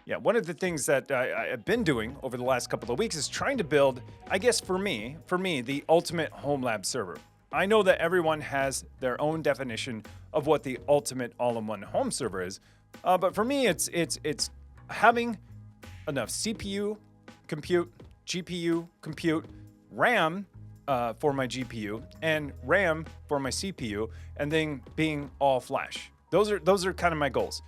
Yeah, one of the things that I've been doing over the last couple of weeks is trying to build, I guess for me, the ultimate HomeLab server. I know that everyone has their own definition of what the ultimate all-in-one home server is, but for me, it's having enough CPU compute, GPU compute, RAM for my GPU, and RAM for my CPU, and then being all flash. Those are kind of my goals.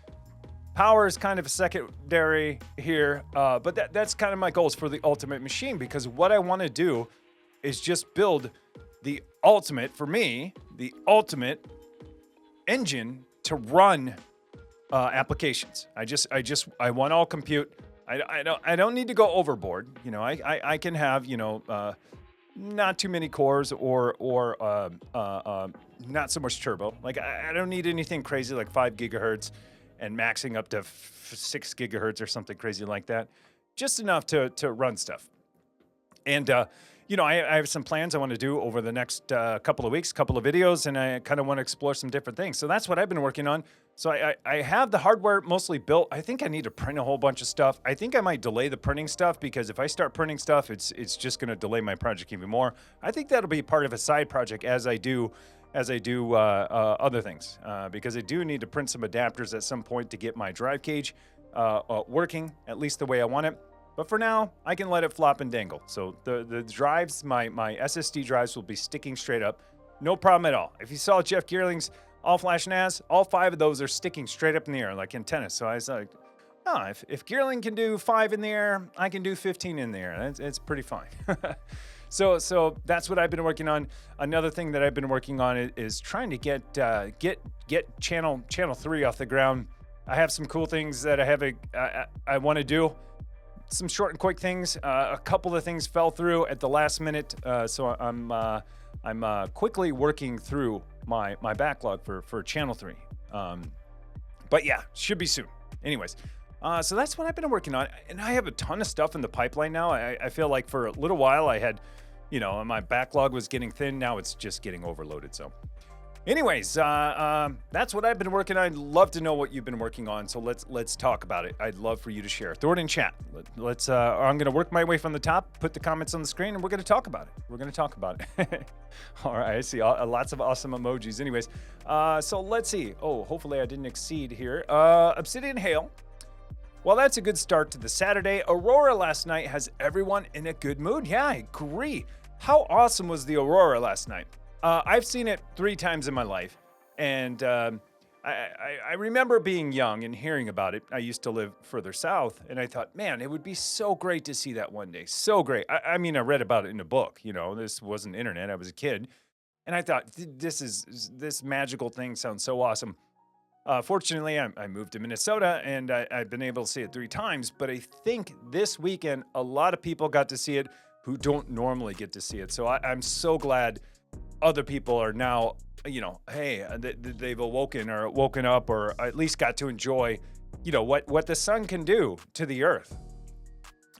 Power is kind of a secondary here, but that's kind of my goals for the ultimate machine, because what I want to do is just build the ultimate, for me, the ultimate engine to run applications. I want all compute. I don't need to go overboard. You know, I can have, not too many cores or not so much turbo. Like I don't need anything crazy like 5 gigahertz and maxing up to 6 gigahertz or something crazy like that. Just enough to run stuff. And I have some plans I want to do over the next couple of weeks, couple of videos, and I kind of want to explore some different things. So that's what I've been working on. So I have the hardware mostly built. I think I need to print a whole bunch of stuff. I think I might delay the printing stuff, because if I start printing stuff, it's just going to delay my project even more. I think that'll be part of a side project as I do other things, because I do need to print some adapters at some point to get my drive cage working at least the way I want it. But for now, I can let it flop and dangle. So the drives, my SSD drives will be sticking straight up. No problem at all. If you saw Jeff Geerling's all-flash NAS, all 5 of those are sticking straight up in the air like in tennis. So I was like, if Geerling can do 5 in the air, I can do 15 in the air. It's pretty fine. So that's what I've been working on. Another thing that I've been working on is trying to get channel 3 off the ground. I have some cool things that I want to do. Some short and quick things. A couple of things fell through at the last minute, so I'm quickly working through my backlog for channel 3. But yeah, should be soon. Anyways, so that's what I've been working on, and I have a ton of stuff in the pipeline now. I feel like for a little while I had, my backlog was getting thin. Now it's just getting overloaded. So anyways, that's what I've been working on. I'd love to know what you've been working on, so let's talk about it. I'd love for you to share. Throw it in chat. I'm going to work my way from the top, put the comments on the screen, and we're going to talk about it. All right, I see lots of awesome emojis. Anyways, so let's see. Oh, hopefully I didn't exceed here. Obsidian Hail. Well, that's a good start to the Saturday. Aurora last night has everyone in a good mood. Yeah, I agree. How awesome was the Aurora last night? I've seen it 3 times in my life, and I remember being young and hearing about it. I used to live further south, and I thought, man, it would be so great to see that one day. So great. I mean, I read about it in a book. This wasn't internet. I was a kid, and I thought, this magical thing sounds so awesome. Fortunately, I moved to Minnesota, and I've been able to see it 3 times, but I think this weekend, a lot of people got to see it who don't normally get to see it. So I'm so glad other people are now, hey, they've woken up, or at least got to enjoy, what the sun can do to the earth,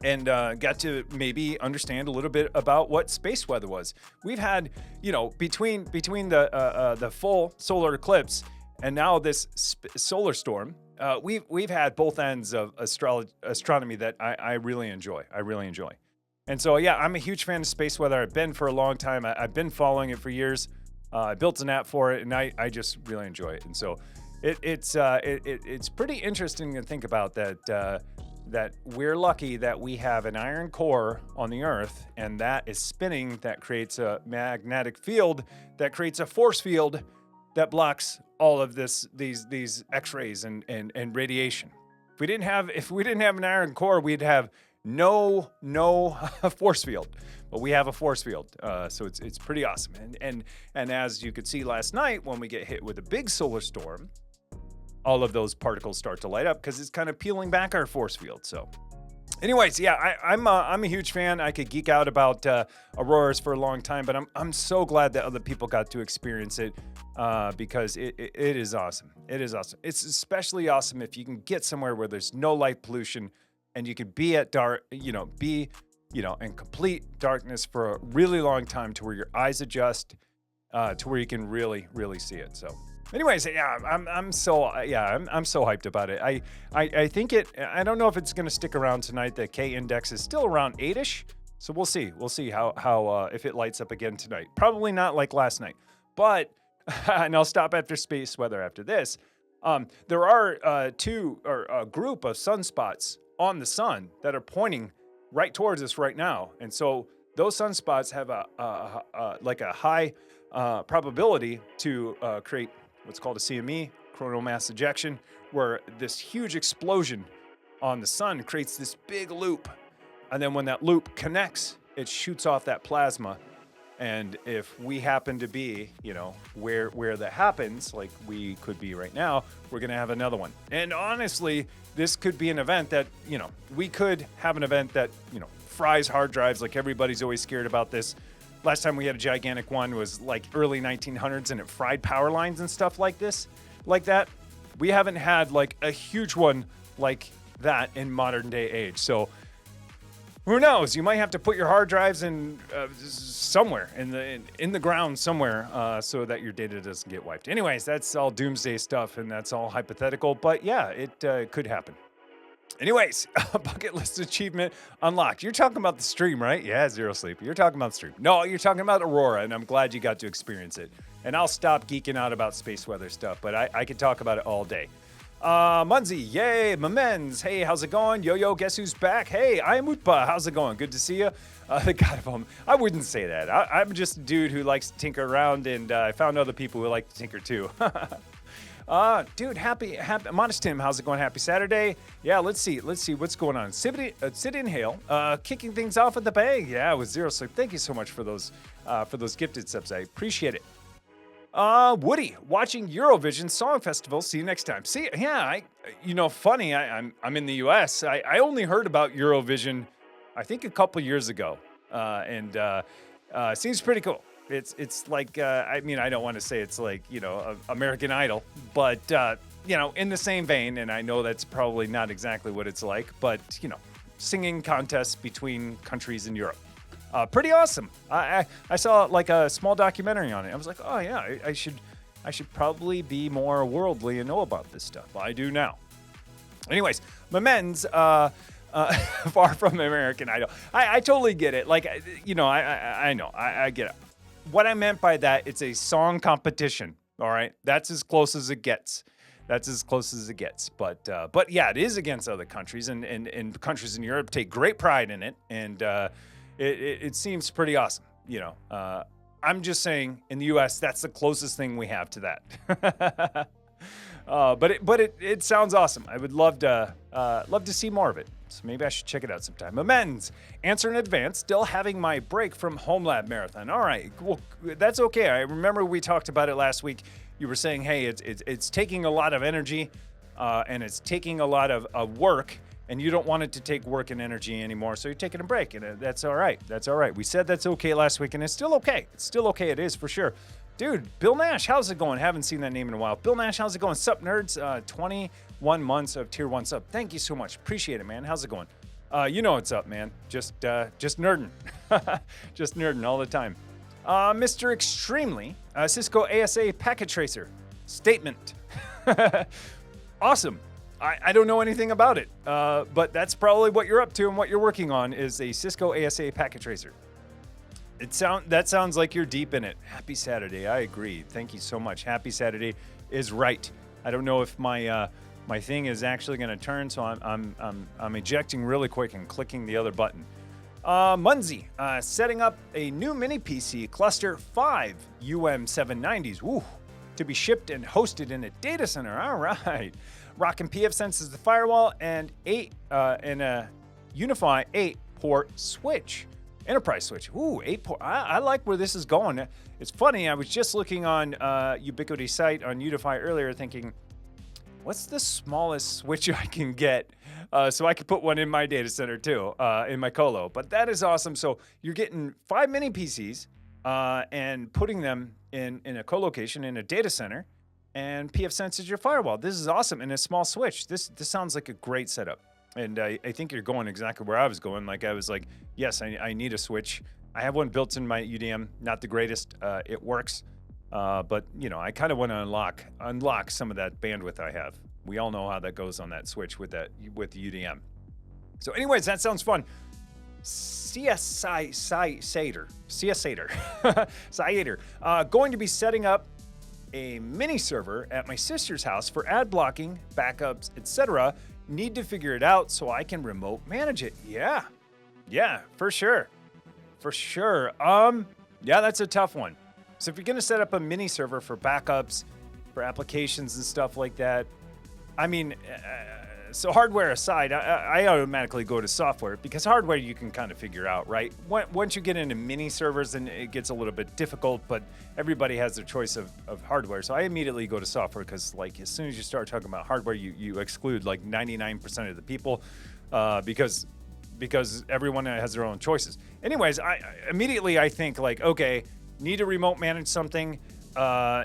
and got to maybe understand a little bit about what space weather was. We've had, between the full solar eclipse and now this solar storm, we've had both ends of astronomy that I really enjoy. And so, yeah, I'm a huge fan of space weather. I've been for a long time. I've been following it for years. I built an app for it, and I just really enjoy it. And so it's pretty interesting to think about that we're lucky that we have an iron core on the Earth, and that is spinning, that creates a magnetic field, that creates a force field that blocks all of these X-rays and radiation. If we didn't have an iron core, we'd have no force field, but we have a force field, so it's pretty awesome. And as you could see last night, when we get hit with a big solar storm, all of those particles start to light up because it's kind of peeling back our force field. So anyways, yeah, I'm a huge fan. I could geek out about auroras for a long time, but I'm so glad that other people got to experience it, because it is awesome. It is awesome. It's especially awesome if you can get somewhere where there's no light pollution, and you can be at dark, in complete darkness for a really long time, to where your eyes adjust, to where you can really, really see it. So Anyways, yeah, I'm so I'm so hyped about it. I think it. I don't know if it's gonna stick around tonight. The K index is still around 8ish, so we'll see. We'll see how if it lights up again tonight. Probably not like last night, but and I'll stop after space weather after this. There are a group of sunspots on the sun that are pointing right towards us right now, and so those sunspots have like a high probability to create what's called a CME, coronal mass ejection, where this huge explosion on the sun creates this big loop. And then when that loop connects, it shoots off that plasma. And if we happen to be, where that happens, like we could be right now, we're going to have another one. And honestly, this could be an event that, we could have an event that, fries hard drives, like everybody's always scared about this. Last time we had a gigantic one was like early 1900s, and it fried power lines and stuff like that. We haven't had like a huge one like that in modern day age. So who knows? You might have to put your hard drives in somewhere in the ground somewhere so that your data doesn't get wiped. Anyways, that's all doomsday stuff, and that's all hypothetical. But yeah, it could happen. Anyways, bucket list achievement unlocked. You're talking about the stream, right? Yeah, Zero Sleep. You're talking about the stream. No, you're talking about Aurora, and I'm glad you got to experience it. And I'll stop geeking out about space weather stuff, but I could talk about it all day. Munzi, yay, Mamens, hey, how's it going? Yo, guess who's back? Hey, I'm Utpa, how's it going? Good to see you. The God of Home, I wouldn't say that. I'm just a dude who likes to tinker around, and I found other people who like to tinker too. Dude, happy, Modest Tim, how's it going? Happy Saturday. Yeah, let's see what's going on. Sit Inhale, kicking things off at the bag. Yeah, with Zero Sleep. Thank you so much for those gifted subs. I appreciate it. Woody, watching Eurovision Song Festival. See you next time. See, yeah, funny. I'm in the U.S. I only heard about Eurovision, I think a couple years ago, and seems pretty cool. It's like, I don't want to say it's like, American Idol, but, in the same vein, and I know that's probably not exactly what it's like, but, singing contests between countries in Europe. Pretty awesome. I saw like a small documentary on it. I was like, oh yeah, I should probably be more worldly and know about this stuff. I do now. Anyways, my men's, far from American Idol. I totally get it. Like, I know, I get it. What I meant by that, it's a song competition. All right, that's as close as it gets. But yeah, it is against other countries, and countries in Europe take great pride in it, and it seems pretty awesome. I'm just saying, in the U.S., that's the closest thing we have to that. But it sounds awesome. I would love to see more of it. So maybe I should check it out sometime. Amends. Answer in advance. Still having my break from HomeLab marathon. All right. Well, that's okay. I remember we talked about it last week. You were saying, hey, it's taking a lot of energy, and it's taking a lot of work, and you don't want it to take work and energy anymore, so you're taking a break, and that's all right. That's all right. We said that's okay last week, and it's still okay. It is for sure. Dude, Bill Nash, how's it going? Haven't seen that name in a while. Bill Nash, how's it going? Sup, nerds? 21 months of Tier 1 sub. Thank you so much. Appreciate it, man. How's it going? You know what's up, man. Just nerding. Just nerding all the time. Mr. Extremely, Cisco ASA Packet Tracer. Statement. Awesome. I don't know anything about it, but that's probably what you're up to, and what you're working on is a Cisco ASA Packet Tracer. That sounds like you're deep in it. Happy Saturday. I agree. Thank you so much. Happy Saturday is right. I don't know if my thing is actually going to turn, so I'm ejecting really quick and clicking the other button. Munzi, setting up a new mini PC cluster 5 UM790s. Woo, to be shipped and hosted in a data center. All right. Rocking pfSense as the firewall and a Unify 8-port switch. Enterprise switch. Ooh, 8-port. I like where this is going. It's funny. I was just looking on Ubiquiti site on Unify earlier thinking, what's the smallest switch I can get so I could put one in my data center too, in my colo. But that is awesome. So you're getting 5 mini PCs and putting them in a co-location in a data center, and pfSense is your firewall. This is awesome. And a small switch. This sounds like a great setup. And I think you're going exactly where I was going. Like I was like, yes, I need a switch. I have one built in my UDM. Not the greatest. It works. But I kind of want to unlock some of that bandwidth I have. We all know how that goes on that switch with UDM. So anyways, that sounds fun. Sater. Going to be setting up a mini server at my sister's house for ad blocking, backups, etc. Need to figure it out so I can remote manage it. Yeah, for sure. Yeah, that's a tough one. So if you're going to set up a mini server for backups, for applications and stuff like that, I mean, so hardware aside, I automatically go to software because hardware you can kind of figure out, right? Once you get into mini servers, then it gets a little bit difficult, but everybody has their choice of hardware. So I immediately go to software because, like, as soon as you start talking about hardware, you exclude like 99% of the people because everyone has their own choices. Anyways, I immediately think like, okay, need to remote manage something,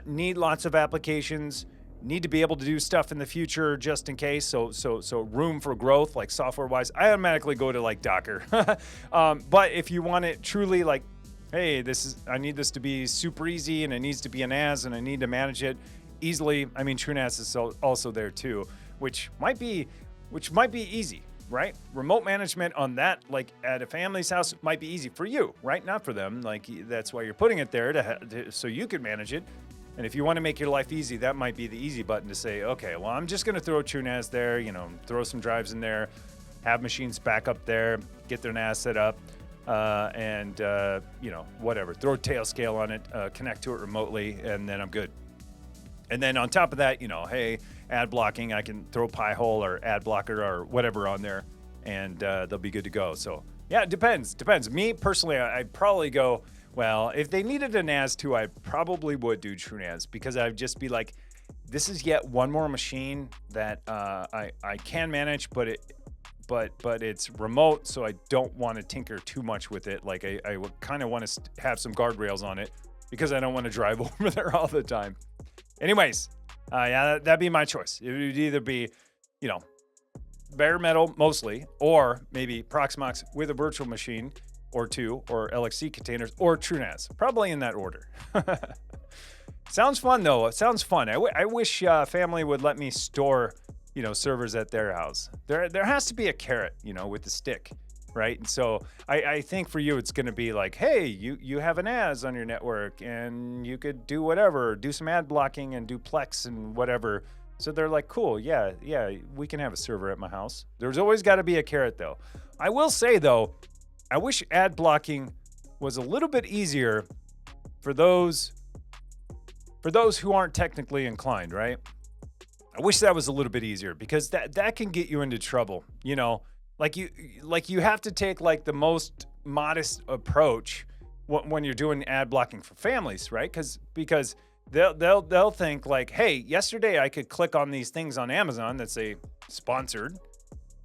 need lots of applications, need to be able to do stuff in the future just in case. So room for growth, like software wise, I automatically go to like Docker. But if you want it truly like, hey, I need this to be super easy and it needs to be an NAS and I need to manage it easily. I mean, TrueNAS is also there too, which might be easy, right? Remote management on that, like at a family's house, might be easy for you, right? Not for them. Like that's why you're putting it there so you can manage it. And if you want to make your life easy, that might be the easy button to say, okay, well, I'm just going to throw TrueNAS there, throw some drives in there, have machines back up there, get their NAS set up, and whatever. Throw Tailscale on it, connect to it remotely, and then I'm good. And then on top of that, hey, ad blocking, I can throw Pi-hole or ad blocker or whatever on there, and they'll be good to go. So, yeah, it depends. Me, personally, I'd probably go, well, if they needed a NAS too, I probably would do TrueNAS because I'd just be like, this is yet one more machine that I can manage, but it's remote, so I don't want to tinker too much with it. Like I would kind of want to have some guardrails on it because I don't want to drive over there all the time. Anyways, that'd be my choice. It would either be, bare metal mostly, or maybe Proxmox with a virtual machine or two, or LXC containers, or TrueNAS. Probably in that order. Sounds fun, though. It sounds fun. I wish family would let me store, servers at their house. There has to be a carrot, with the stick, right? And so I think for you, it's going to be like, hey, you have an NAS on your network, and you could do whatever, do some ad blocking and do Plex and whatever. So they're like, cool, yeah, we can have a server at my house. There's always got to be a carrot, though. I will say, though, I wish ad blocking was a little bit easier for those who aren't technically inclined, right? I wish that was a little bit easier because that can get you into trouble, Like you have to take like the most modest approach when you're doing ad blocking for families, right? Because they'll think like, hey, yesterday I could click on these things on Amazon that say sponsored,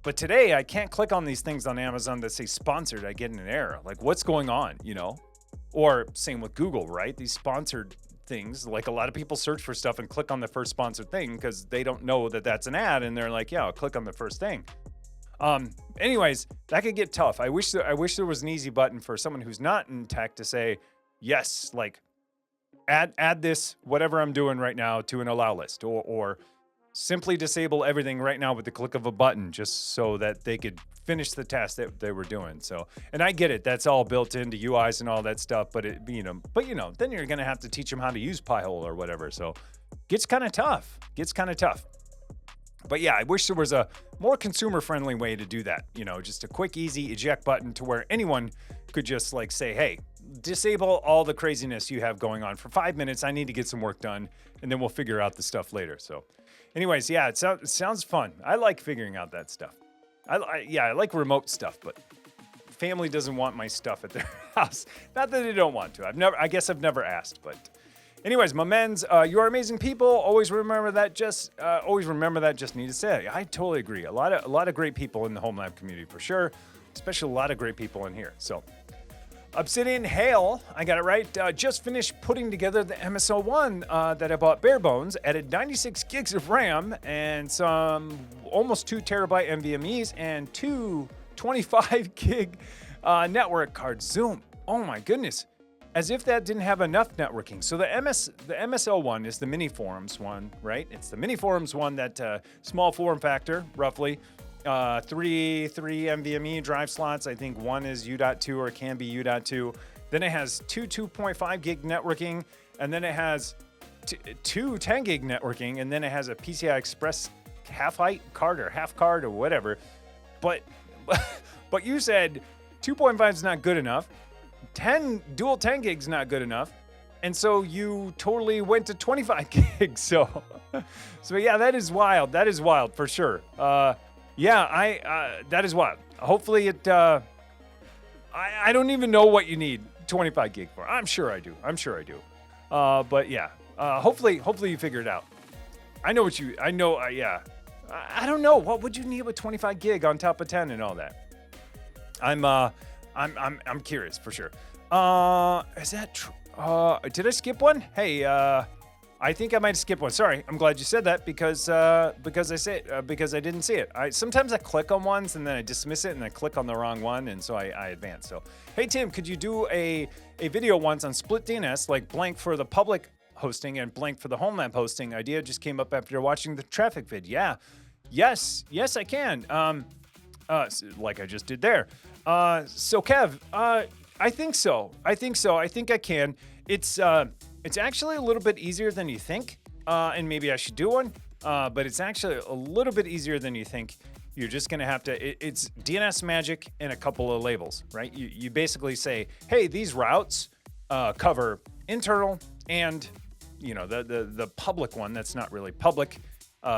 but today I can't click on these things on Amazon that say sponsored. I get an error. Like, what's going on, Or same with Google, right? These sponsored things, like a lot of people search for stuff and click on the first sponsored thing because they don't know that that's an ad, and they're like, yeah, I'll click on the first thing. Anyways, that could get tough. I wish there was an easy button for someone who's not in tech to say, yes, like add this, whatever I'm doing right now, to an allow list, or simply disable everything right now with the click of a button, just so that they could finish the task that they were doing. So, and I get it, that's all built into UIs and all that stuff, but then you're gonna have to teach them how to use Pi-hole or whatever. So, gets kind of tough. But yeah, I wish there was a more consumer-friendly way to do that. Just a quick, easy eject button to where anyone could just like say, hey, disable all the craziness you have going on for 5 minutes. I need to get some work done, and then we'll figure out the stuff later. So anyways, yeah, it sounds fun. I like figuring out that stuff. I like remote stuff, but family doesn't want my stuff at their house. Not that they don't want to. I guess I've never asked, but anyways, my mens, you are amazing people. Always remember that. Just need to say. I totally agree. A lot of great people in the HomeLab community for sure. Especially a lot of great people in here. So, Obsidian Hail, I got it right. Just finished putting together the MSO1 that I bought bare bones. Added 96 gigs of RAM and some almost 2 terabyte NVMe's and 2 25 gig network cards. Zoom. Oh my goodness. as if that didn't have enough networking. So the MSL one is the mini forums one, right? It's the mini forums one, that small form factor, roughly. Three NVMe drive slots. I think one is U.2 or can be U.2. Then it has two 2.5 gig networking, and then it has two 10 gig networking, and then it has a PCI Express half card or whatever. But you said 2.5 is not good enough. Dual 10 gigs not good enough. And so you totally went to 25 gigs. So yeah, that is wild. That is wild for sure. That is wild. Hopefully it, I don't even know what you need 25 gig for. I'm sure I do. But yeah, hopefully you figure it out. I don't know. What would you need with 25 gig on top of 10 and all that? I'm curious for sure. Is that true? Did I skip one? Hey, I think I might skip one. Sorry, I'm glad you said that because I didn't see it. Sometimes I click on ones and then I dismiss it and I click on the wrong one, and so I advance. So, hey Tim, could you do a video once on split DNS, like blank for the public hosting and blank for the HomeLab hosting? Idea just came up after watching the Traefik vid. Yeah, yes, I can. Like I just did there. So Kev, I think so. I think I can. It's actually a little bit easier than you think, and maybe I should do one, but it's actually a little bit easier than you think. You're just going to have to, it's DNS magic and a couple of labels, right? You basically say, hey, these routes cover internal and, the public one that's not really public.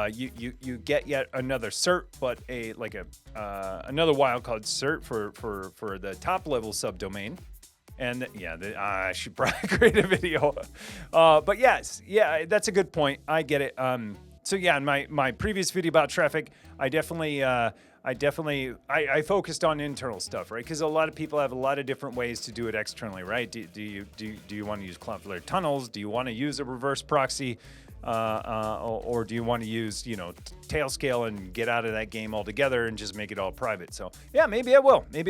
You get yet another cert, but another wildcard cert for the top level subdomain. And I should probably create a video. But yes, that's a good point. I get it. So yeah, in my previous video about Traefik, I focused on internal stuff, right? Because a lot of people have a lot of different ways to do it externally, right? Do you want to use Cloudflare tunnels? Do you want to use a reverse proxy? Or do you want to use, Tailscale and get out of that game altogether and just make it all private? So yeah, maybe I will. That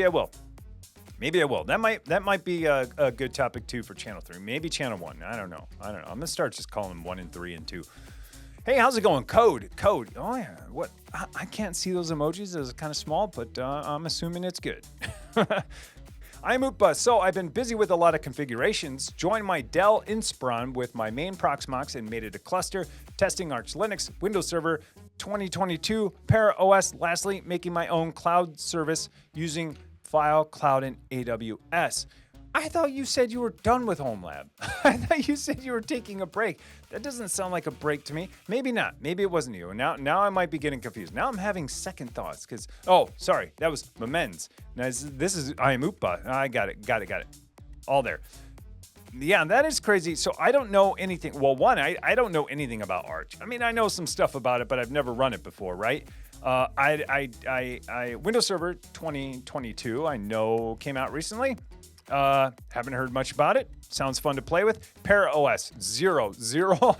might be a good topic too for channel 3. Maybe channel 1. I don't know. I'm gonna start just calling them 1 and 3 and 2. Hey, how's it going? Code. Oh yeah. What? I can't see those emojis. It's kind of small, but I'm assuming it's good. I'm Utba. So I've been busy with a lot of configurations. Joined my Dell Inspiron with my main Proxmox and made it a cluster. Testing Arch Linux, Windows Server 2022, Para OS. Lastly, making my own cloud service using File, Cloud, and AWS. I thought you said you were done with HomeLab. I thought you said you were taking a break. That doesn't sound like a break to me. Maybe not. Maybe it wasn't you. Now I might be getting confused. Now I'm having second thoughts because, sorry, that was Mamens. Now this is I am Utba. I got it. All there. Yeah, that is crazy. So I don't know anything. Well, one, I don't know anything about Arch. I mean, I know some stuff about it, but I've never run it before, right? Windows Server 2022, I know came out recently. Haven't heard much about it. Sounds fun to play with. Para OS, zero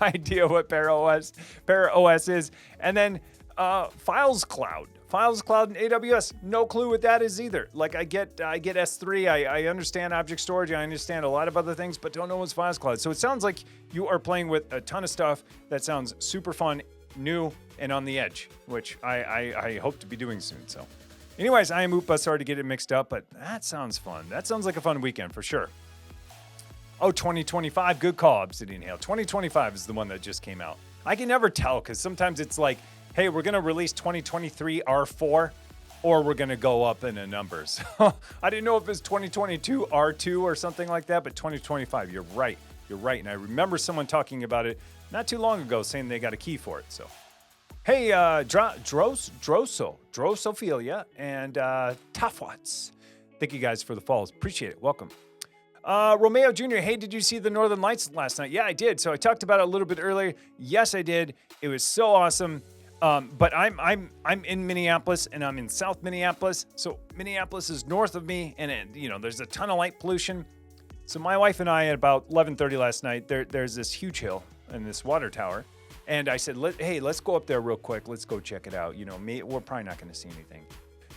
idea what Para OS is. And then Files Cloud and AWS, no clue what that is either. Like I get S3, I understand object storage, I understand a lot of other things, but don't know what's Files Cloud. So it sounds like you are playing with a ton of stuff that sounds super fun, new, and on the edge, which I hope to be doing soon. So anyways, I am Utba. Sorry to get it mixed up, but that sounds fun. That sounds like a fun weekend for sure. Oh, 2025. Good call, Obsidian Hail. 2025 is the one that just came out. I can never tell because sometimes it's like, hey, we're going to release 2023 R4 or we're going to go up in the numbers. I didn't know if it was 2022 R2 or something like that, but 2025, you're right. And I remember someone talking about it not too long ago saying they got a key for it. So, hey, Drosophilia and Tafwats. Thank you guys for the follows. Appreciate it. Welcome. Romeo Jr., hey, did you see the Northern Lights last night? Yeah, I did. So I talked about it a little bit earlier. Yes, I did. It was so awesome. But I'm in Minneapolis and I'm in South Minneapolis. So Minneapolis is north of me, and there's a ton of light pollution. So my wife and I at about 11:30 last night, there's this huge hill and this water tower. And I said, hey, let's go up there real quick. Let's go check it out. We're probably not going to see anything.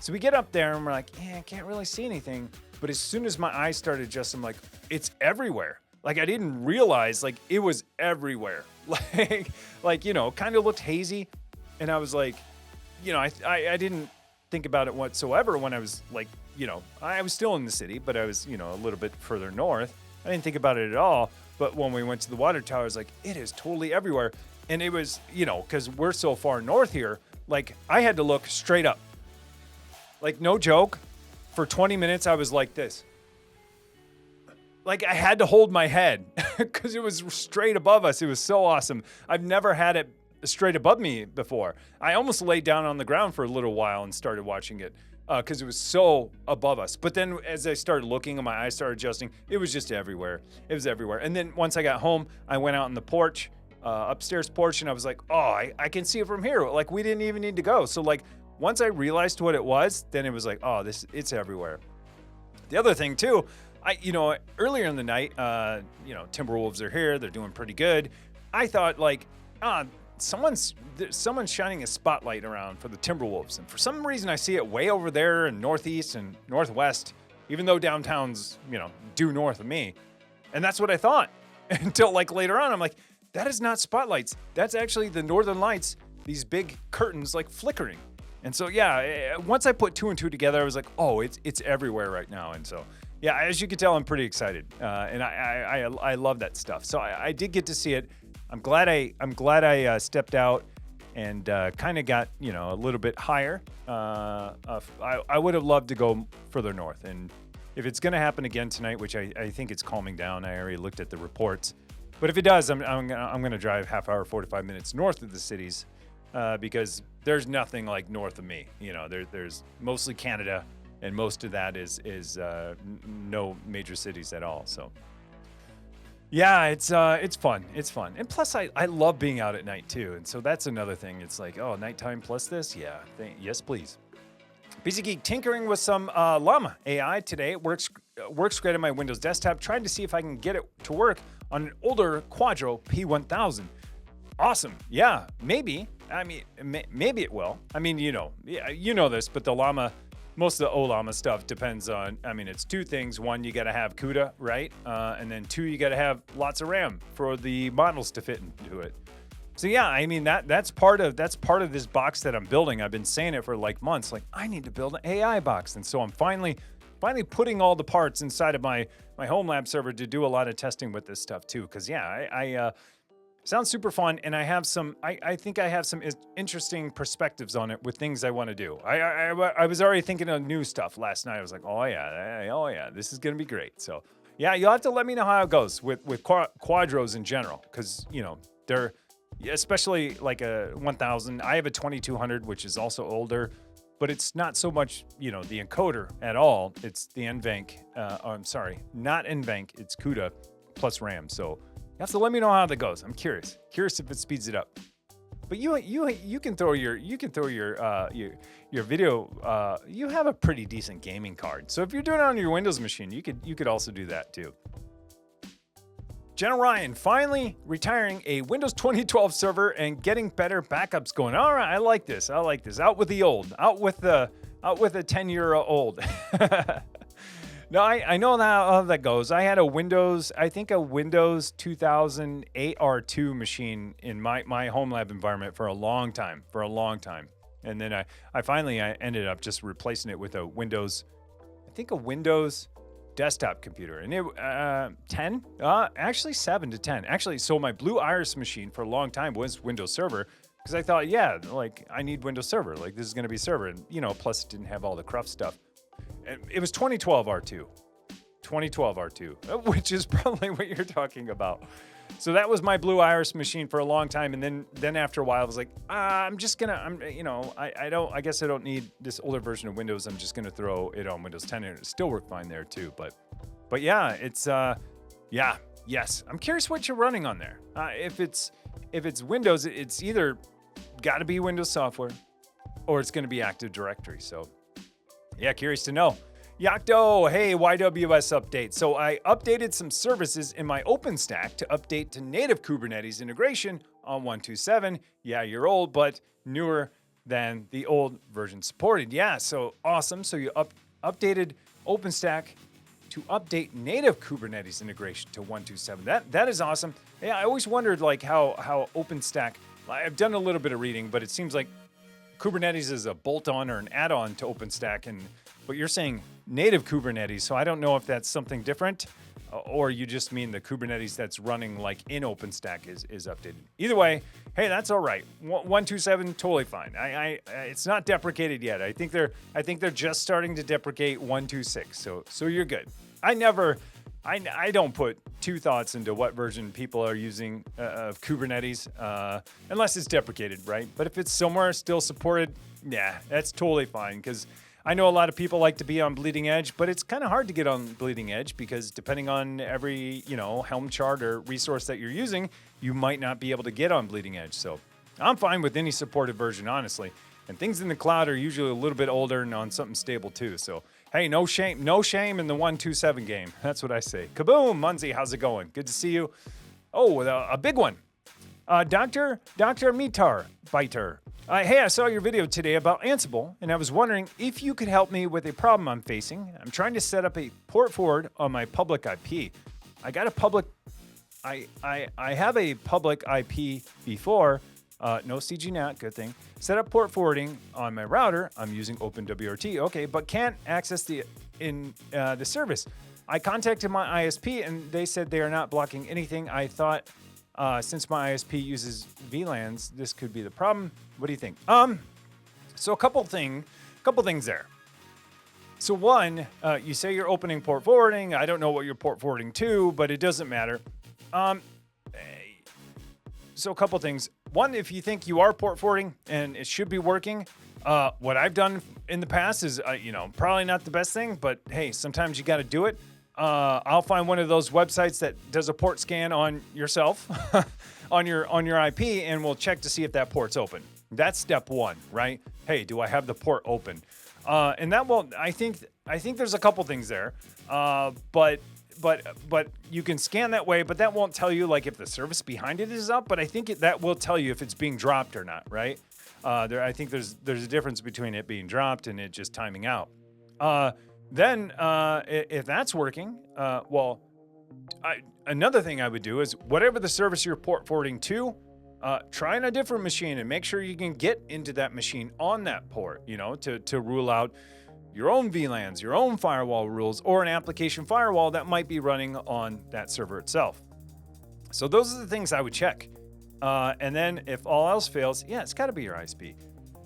So we get up there and we're like, I can't really see anything. But as soon as my eyes started adjusting, I'm like, it's everywhere. Like I didn't realize like it was everywhere. Like kind of looked hazy, and I was like, I didn't think about it whatsoever when I was like, I was still in the city, but I was a little bit further north. I didn't think about it at all. But when we went to the water tower, I was like, it is totally everywhere. And it was, because we're so far north here, like I had to look straight up. Like no joke, for 20 minutes I was like this. Like I had to hold my head because it was straight above us. It was so awesome. I've never had it straight above me before. I almost laid down on the ground for a little while and started watching it because it was so above us. But then as I started looking and my eyes started adjusting, it was just everywhere. It was everywhere. And then once I got home, I went out on the porch, upstairs porch, and I was like, oh, I can see it from here. Like we didn't even need to go. So like once I realized what it was, then it was like, oh, it's everywhere. The other thing too, earlier in the night, Timberwolves are here. They're doing pretty good. I thought like, someone's shining a spotlight around for the Timberwolves. And for some reason I see it way over there in northeast and northwest, even though downtown's, due north of me. And that's what I thought until like later on. I'm like, that is not spotlights. That's actually the northern lights, these big curtains like flickering. And so, yeah, once I put two and two together, I was like, oh, it's everywhere right now. And so, yeah, as you can tell, I'm pretty excited, and I love that stuff. So I did get to see it. I'm glad I stepped out and kind of got a little bit higher. I would have loved to go further north, and if it's going to happen again tonight, which I think it's calming down. I already looked at the reports, but if it does, I'm gonna drive half hour, 45 minutes north of the cities because there's nothing like north of me. There's mostly Canada. And most of that is no major cities at all. So, yeah, it's fun. It's fun. And plus, I love being out at night, too. And so that's another thing. It's like, oh, nighttime plus this? Yeah. Yes, please. PC Geek tinkering with some Llama AI today. It works great on my Windows desktop. Trying to see if I can get it to work on an older Quadro P1000. Awesome. Yeah, maybe. I mean, maybe it will. I mean, this, but the Llama... Most of the Llama stuff depends on, it's two things. One, you got to have CUDA, right? And then two, you got to have lots of RAM for the models to fit into it. So yeah, that's part of this box that I'm building. I've been saying it for like months. Like I need to build an AI box, and so I'm finally putting all the parts inside of my HomeLab server to do a lot of testing with this stuff too. Because yeah, sounds super fun, and I think I have some interesting perspectives on it with things I want to do. I was already thinking of new stuff last night. I was like, oh yeah, this is gonna be great. So yeah, you'll have to let me know how it goes with Quadros in general, because they're especially like a 1000. I have a 2200, which is also older, but it's not so much the encoder at all. It's the NVENC. I'm sorry, not NVENC. It's CUDA plus RAM. So. You have to let me know how that goes. I'm curious if it speeds it up. But you can throw your video. You have a pretty decent gaming card, so if you're doing it on your Windows machine, you could also do that too. Jenna Ryan finally retiring a Windows 2012 server and getting better backups going. All right, I like this. Out with the old. Out with the 10-year-old. No, I know how that goes. I had a Windows 2008 R2 machine in my HomeLab environment for a long time. And then I finally ended up just replacing it with a Windows desktop computer. And it 10? Actually 7 to 10. Actually, so my Blue Iris machine for a long time was Windows Server, because I thought, yeah, like I need Windows Server. Like this is going to be server. And plus it didn't have all the cruft stuff. It was 2012 R2, which is probably what you're talking about. So that was my Blue Iris machine for a long time, and then after a while, I was like, I guess I don't need this older version of Windows. I'm just gonna throw it on Windows 10, and it still worked fine there too. But yeah, it's yes. I'm curious what you're running on there. If it's Windows, it's either got to be Windows software, or it's gonna be Active Directory. So. Yeah, curious to know. Yakto, hey, YWS update. So I updated some services in my OpenStack to update to native Kubernetes integration on 1.2.7. Yeah, you're old, but newer than the old version supported. Yeah, so awesome. So you updated OpenStack to update native Kubernetes integration to 127. That is awesome. Yeah, I always wondered like how OpenStack. I've done a little bit of reading, but it seems like Kubernetes is a bolt-on or an add-on to OpenStack, but you're saying native Kubernetes, so I don't know if that's something different, or you just mean the Kubernetes that's running like in OpenStack is updated. Either way, hey, that's all right. 127, totally fine. It's not deprecated yet. I think they're just starting to deprecate 126. So you're good. I don't put two thoughts into what version people are using of Kubernetes unless it's deprecated, right? But if it's somewhere still supported, yeah, that's totally fine, because I know a lot of people like to be on bleeding edge, but it's kind of hard to get on bleeding edge because depending on every, Helm chart or resource that you're using, you might not be able to get on bleeding edge. So I'm fine with any supported version, honestly. And things in the cloud are usually a little bit older and on something stable too. So, hey, no shame in the 127 game. That's what I say. Kaboom, Munzie, how's it going? Good to see you. Oh, a big one. Dr. Mitar Biter. Hey, I saw your video today about Ansible, and I was wondering if you could help me with a problem I'm facing. I'm trying to set up a port forward on my public IP. I have a public IP before, no CGNAT, good thing. Set up port forwarding on my router. I'm using OpenWRT, okay, but can't access the service. I contacted my ISP, and they said they are not blocking anything. I thought since my ISP uses VLANs, this could be the problem. What do you think? So a couple things there. So one, you say you're opening port forwarding. I don't know what you're port forwarding to, but it doesn't matter. So a couple things. One, if you think you are port forwarding and it should be working, what I've done in the past is, probably not the best thing, but hey, sometimes you got to do it. I'll find one of those websites that does a port scan on yourself, on your IP, and we'll check to see if that port's open. That's step one, right? Hey, do I have the port open? And that will. I think there's a couple things there, but you can scan that way, but that won't tell you like if the service behind it is up. But I think that will tell you if it's being dropped or not, right? I think there's a difference between it being dropped and it just timing out. Then, if that's working, another thing I would do is whatever the service you're port forwarding to, try on a different machine and make sure you can get into that machine on that port, to rule out your own VLANs, your own firewall rules, or an application firewall that might be running on that server itself. So those are the things I would check. And then if all else fails, yeah, it's got to be your ISP.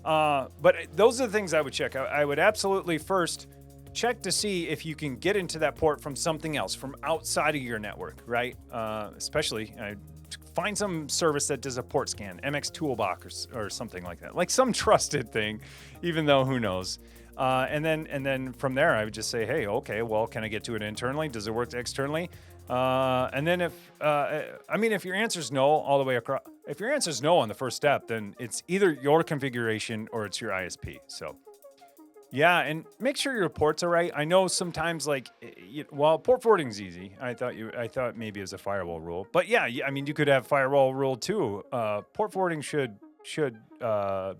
But those are the things I would check. I would absolutely first check to see if you can get into that port from something else, from outside of your network, right? Especially, find some service that does a port scan, MX Toolbox or something like that, like some trusted thing, even though who knows. And then from there, I would just say, hey, okay, well, can I get to it internally? Does it work externally? And then if your answer is no all the way across, if your answer is no on the first step, then it's either your configuration or it's your ISP. So. Yeah, and make sure your ports are right. I know sometimes, port forwarding is easy. I thought maybe it was a firewall rule, but yeah, you could have firewall rule too. Port forwarding should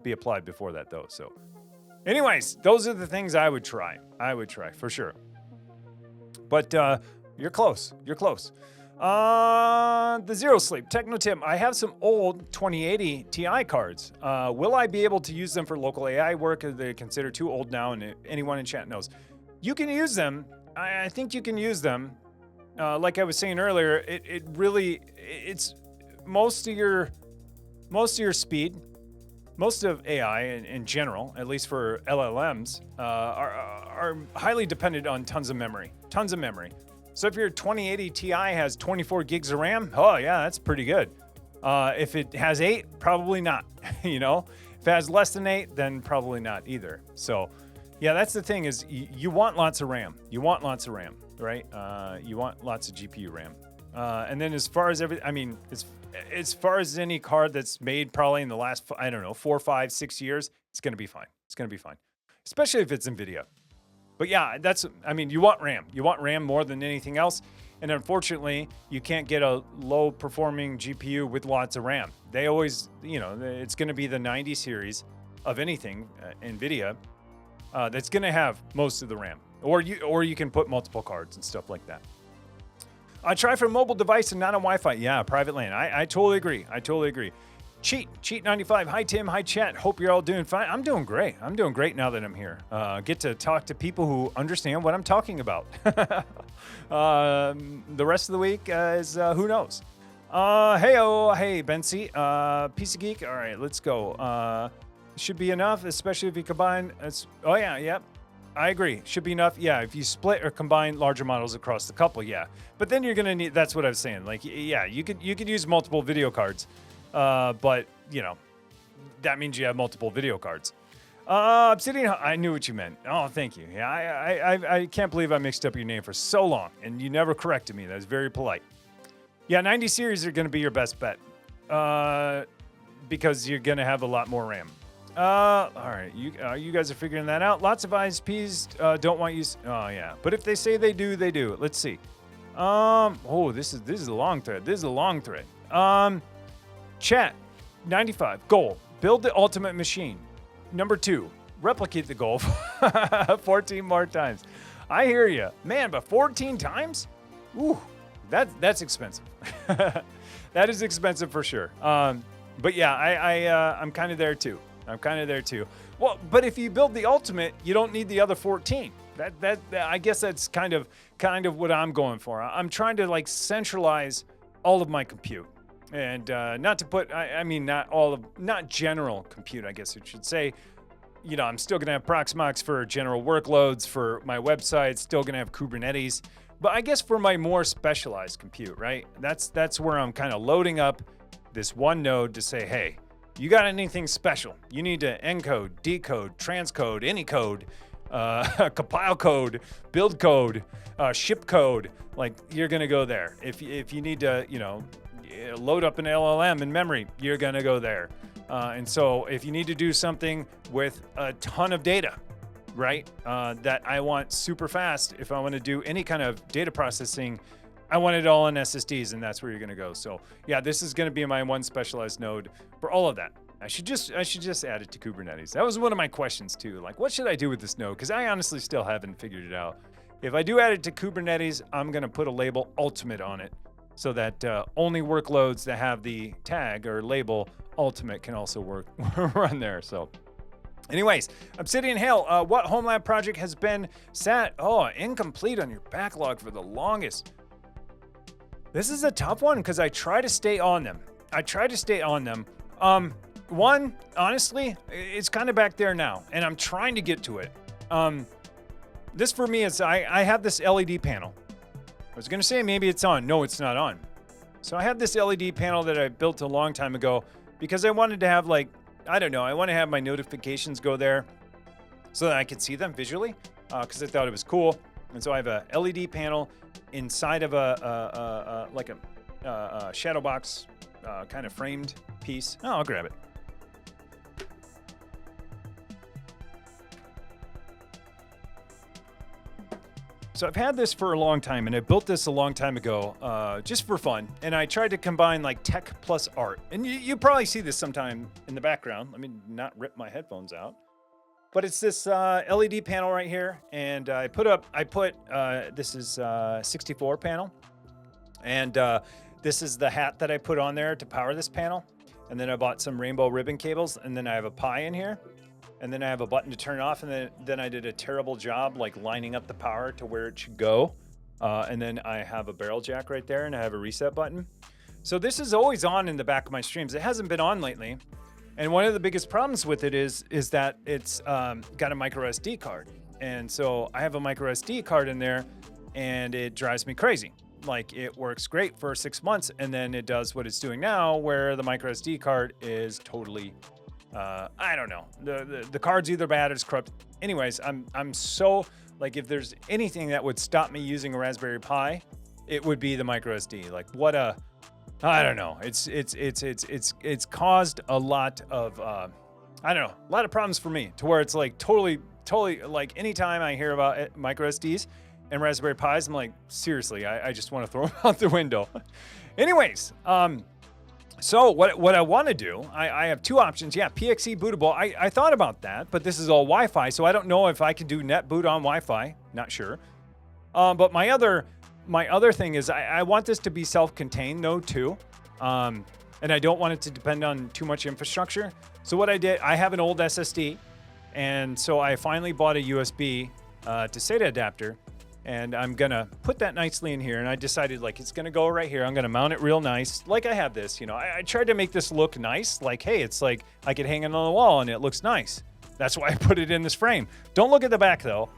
be applied before that though. So, anyways, those are the things I would try. For sure. But you're close. The Zero Sleep, Techno Tim, I have some old 2080 Ti cards. Will I be able to use them for local AI work? Are they considered too old now? And anyone in chat knows. You can use them. I think you can use them. Like I was saying earlier, it's most of your speed, most of AI in general, at least for LLMs, are highly dependent on tons of memory. So if your 2080 Ti has 24 gigs of RAM, oh yeah, that's pretty good. If it has 8, probably not. If it has less than 8, then probably not either. So yeah, that's the thing is you want lots of RAM. You want lots of RAM, right? You want lots of GPU RAM. And then as far as as far as any card that's made probably in the last, 4, 5, 6 years, it's going to be fine. Especially if it's NVIDIA. But yeah, you want RAM. You want RAM more than anything else. And unfortunately, you can't get a low performing GPU with lots of RAM. They always, it's going to be the 90 series of anything, NVIDIA. that's going to have most of the RAM, or you can put multiple cards and stuff like that. Try for a mobile device and not on Wi-Fi. Yeah, private LAN. I totally agree. I totally agree. Cheat 95. Hi Tim. Hi chat. Hope you're all doing fine. I'm doing great. I'm doing great now that I'm here. Get to talk to people who understand what I'm talking about. The rest of the week is who knows. Hey Bensi. Piece of geek. All right, let's go. Should be enough, especially if you combine. Oh yeah, yep. I agree. Should be enough. Yeah, if you split or combine larger models across the couple, yeah. But then you're gonna need. That's what I was saying. Like, yeah, you could use multiple video cards, but you know, that means you have multiple video cards. Obsidian. I knew what you meant. Oh, thank you. Yeah, I can't believe I mixed up your name for so long, and you never corrected me. That was very polite. Yeah, 90 series are gonna be your best bet, because you're gonna have a lot more RAM. All right, you guys are figuring that out. Lots of ISPs don't want you. Oh yeah, but if they say they do, they do. Let's see. Oh, this is a long thread. This is a long thread. Chat 95 goal: build the ultimate machine. Number 2, replicate the goal 14 more times. I hear you, man, but 14 times? Ooh, that's expensive. That is expensive for sure. But yeah, I'm kind of there too. Well, but if you build the ultimate, you don't need the other 14. That I guess that's kind of what I'm going for. I'm trying to like centralize all of my compute, and not to put. I mean, not general compute. I guess it should say. You know, I'm still gonna have Proxmox for general workloads for my website. Still gonna have Kubernetes, but I guess for my more specialized compute, right? That's where I'm kind of loading up this one node to say, hey. You got anything special? You need to encode, decode, transcode, any code, compile code, build code, ship code. Like you're gonna go there. If you need to, you know, load up an LLM in memory, you're gonna go there. And so if you need to do something with a ton of data, right? That I want super fast. If I want to do any kind of data processing. I want it all on SSDs, and that's where you're going to go. So yeah, this is going to be my one specialized node for all of that. I should just add it to Kubernetes. That was one of my questions too. Like, what should I do with this node? Because I honestly still haven't figured it out. If I do add it to Kubernetes, I'm going to put a label ultimate on it so that only workloads that have the tag or label ultimate can also run there. So anyways, Obsidian Hail, what HomeLab project has been sat? Oh, incomplete on your backlog for the longest. This is a tough one because I try to stay on them. One, honestly, it's kind of back there now, and I'm trying to get to it. This for me is, I have this LED panel. I was gonna say maybe it's on. No, it's not on. So I have this LED panel that I built a long time ago because I wanted to have like, I don't know, I want to have my notifications go there so that I could see them visually because I thought it was cool. And so I have a LED panel inside of a shadow box kind of framed piece. Oh, I'll grab it. So I've had this for a long time, and I built this a long time ago just for fun. And I tried to combine like tech plus art. And you probably see this sometime in the background. Let me not rip my headphones out. But it's this LED panel right here, and this is 64 panel, and this is the hat that I put on there to power this panel, and then I bought some rainbow ribbon cables, and then I have a Pi in here, and then I have a button to turn off, and then I did a terrible job like lining up the power to where it should go, and then I have a barrel jack right there, and I have a reset button. So this is always on in the back of my streams. It hasn't been on lately. And one of the biggest problems with it is that it's got a micro SD card. And so I have a micro SD card in there and it drives me crazy. Like it works great for 6 months and then it does what it's doing now where the micro SD card is totally, I don't know. The card's either bad or it's corrupt. Anyways, I'm so, like if there's anything that would stop me using a Raspberry Pi, it would be the micro SD. Like what a, I don't know. It's caused a lot of I don't know, a lot of problems for me to where it's like totally like anytime I hear about micro SDs and Raspberry Pis, I'm like, seriously, I just want to throw them out the window. Anyways, So what I want to do, I have two options. Yeah, PXE bootable. I thought about that, but this is all Wi-Fi, so I don't know if I can do net boot on Wi-Fi. Not sure. But my other thing is I want this to be self-contained though too, and I don't want it to depend on too much infrastructure. So what I did, I have an old SSD, and so I finally bought a USB to SATA adapter. And I'm gonna put that nicely in here, and I decided like it's gonna go right here. I'm gonna mount it real nice, like I have this. You know, I tried to make this look nice, like hey, it's like I could hang it on the wall and it looks nice. That's why I put it in this frame. Don't look at the back though,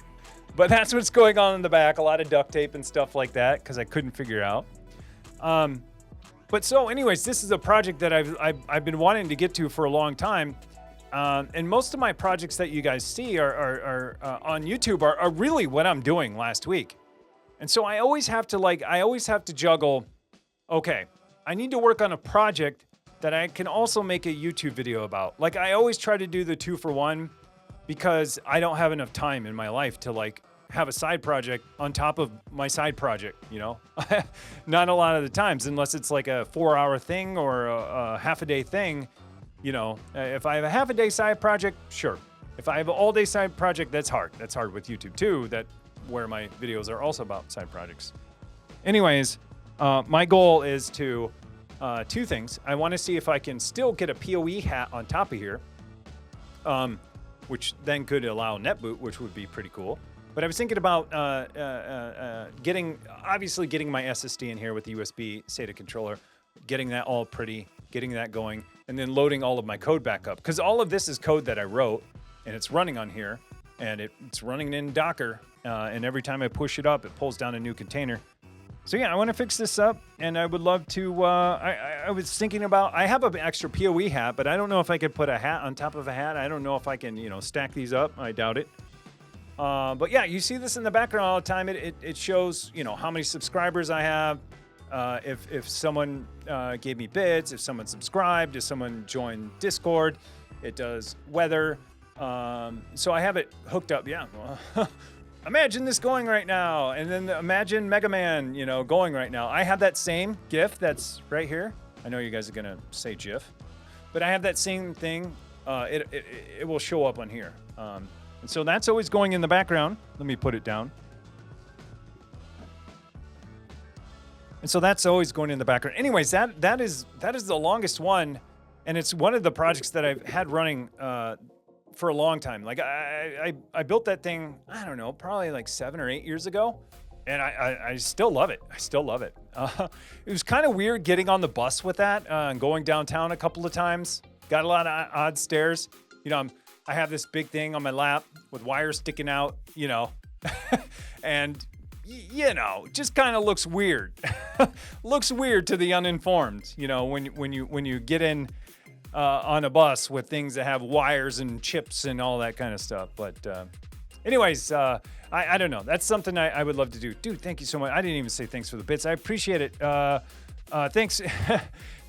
but that's what's going on in the back. A lot of duct tape and stuff like that because I couldn't figure out. But so, anyways, this is a project that I've been wanting to get to for a long time. And most of my projects that you guys see are on YouTube are really what I'm doing last week. And so I always have to juggle, okay, I need to work on a project that I can also make a YouTube video about. Like I always try to do the 2-for-1 because I don't have enough time in my life to like have a side project on top of my side project, you know? Not a lot of the times, unless it's like a 4-hour thing or a half-a-day thing. You know, if I have a half-a-day side project, sure. If I have an all-day side project, that's hard. That's hard with YouTube too, where my videos are also about side projects. Anyways, my goal is to, two things. I want to see if I can still get a PoE hat on top of here, which then could allow netboot, which would be pretty cool. But I was thinking about getting my SSD in here with the USB SATA controller, getting that all pretty, getting that going, and then loading all of my code back up. Because all of this is code that I wrote, and it's running on here, and it's running in Docker, and every time I push it up, it pulls down a new container. So yeah, I want to fix this up, and I would love to, I was thinking about, I have an extra PoE hat, but I don't know if I could put a hat on top of a hat. I don't know if I can, you know, stack these up. I doubt it. But yeah, you see this in the background all the time. It shows, you know, how many subscribers I have. If someone gave me bits, if someone subscribed, if someone joined Discord, it does weather. So I have it hooked up. Yeah. Well, imagine this going right now. And then imagine Mega Man, you know, going right now. I have that same GIF that's right here. I know you guys are going to say GIF, but I have that same thing. It will show up on here. And so that's always going in the background. Let me put it down. And so that's always going in the background. Anyways, that is the longest one, and it's one of the projects that I've had running for a long time. Like I built that thing, I don't know, probably like 7 or 8 years ago, and I still love it. I still love it. It was kind of weird getting on the bus with that and going downtown a couple of times. Got a lot of odd stares. You know, I have this big thing on my lap with wires sticking out, you know, and you know, just kind of looks weird. Looks weird to the uninformed, you know, when you get in on a bus with things that have wires and chips and all that kind of stuff. But anyways, I don't know. That's something I would love to do. Dude, thank you so much. I didn't even say thanks for the bits. I appreciate it. Thanks.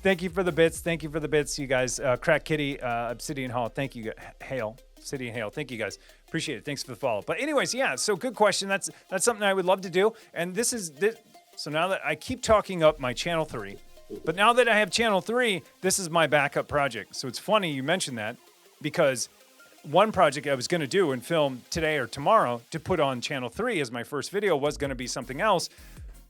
Thank you for the bits. Thank you for the bits, you guys. Crack Kitty, Obsidian Hall. Thank you. Hail. City and Hail. Thank you guys. Appreciate it. Thanks for the follow. But anyways, yeah, so good question. That's something I would love to do. And this. So now that I keep talking up my channel 3, but now that I have channel 3, this is my backup project. So it's funny you mentioned that, because one project I was going to do and film today or tomorrow to put on channel 3 as my first video was going to be something else,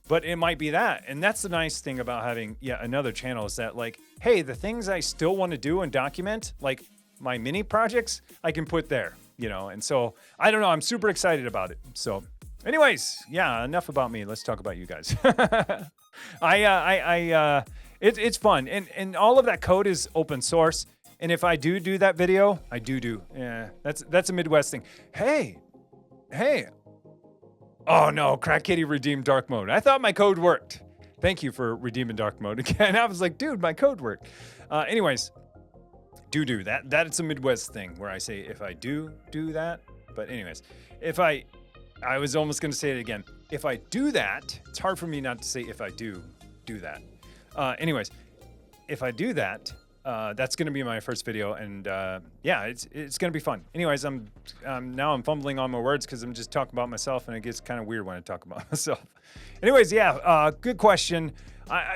but it might be that. And that's the nice thing about having yet another channel, is that like, hey, the things I still want to do and document, like my mini projects, I can put there, you know. And so I don't know, I'm super excited about it. So anyways, yeah, enough about me. Let's talk about you guys. It's fun, and all of that code is open source. And if I do that video, I do. Yeah, that's a Midwest thing. Hey. Oh no, Crack Kitty redeemed dark mode. I thought my code worked. Thank you for redeeming dark mode again. I was like, dude, my code worked. Anyways. Do that. That's a Midwest thing where I say if I do that. But anyways, I was almost going to say it again. If I do that, it's hard for me not to say if I do that. Anyways, if I do that, That's going to be my first video, and yeah, it's going to be fun. Anyways, now I'm fumbling on my words because I'm just talking about myself, and it gets kind of weird when I talk about myself. Anyways, yeah, good question.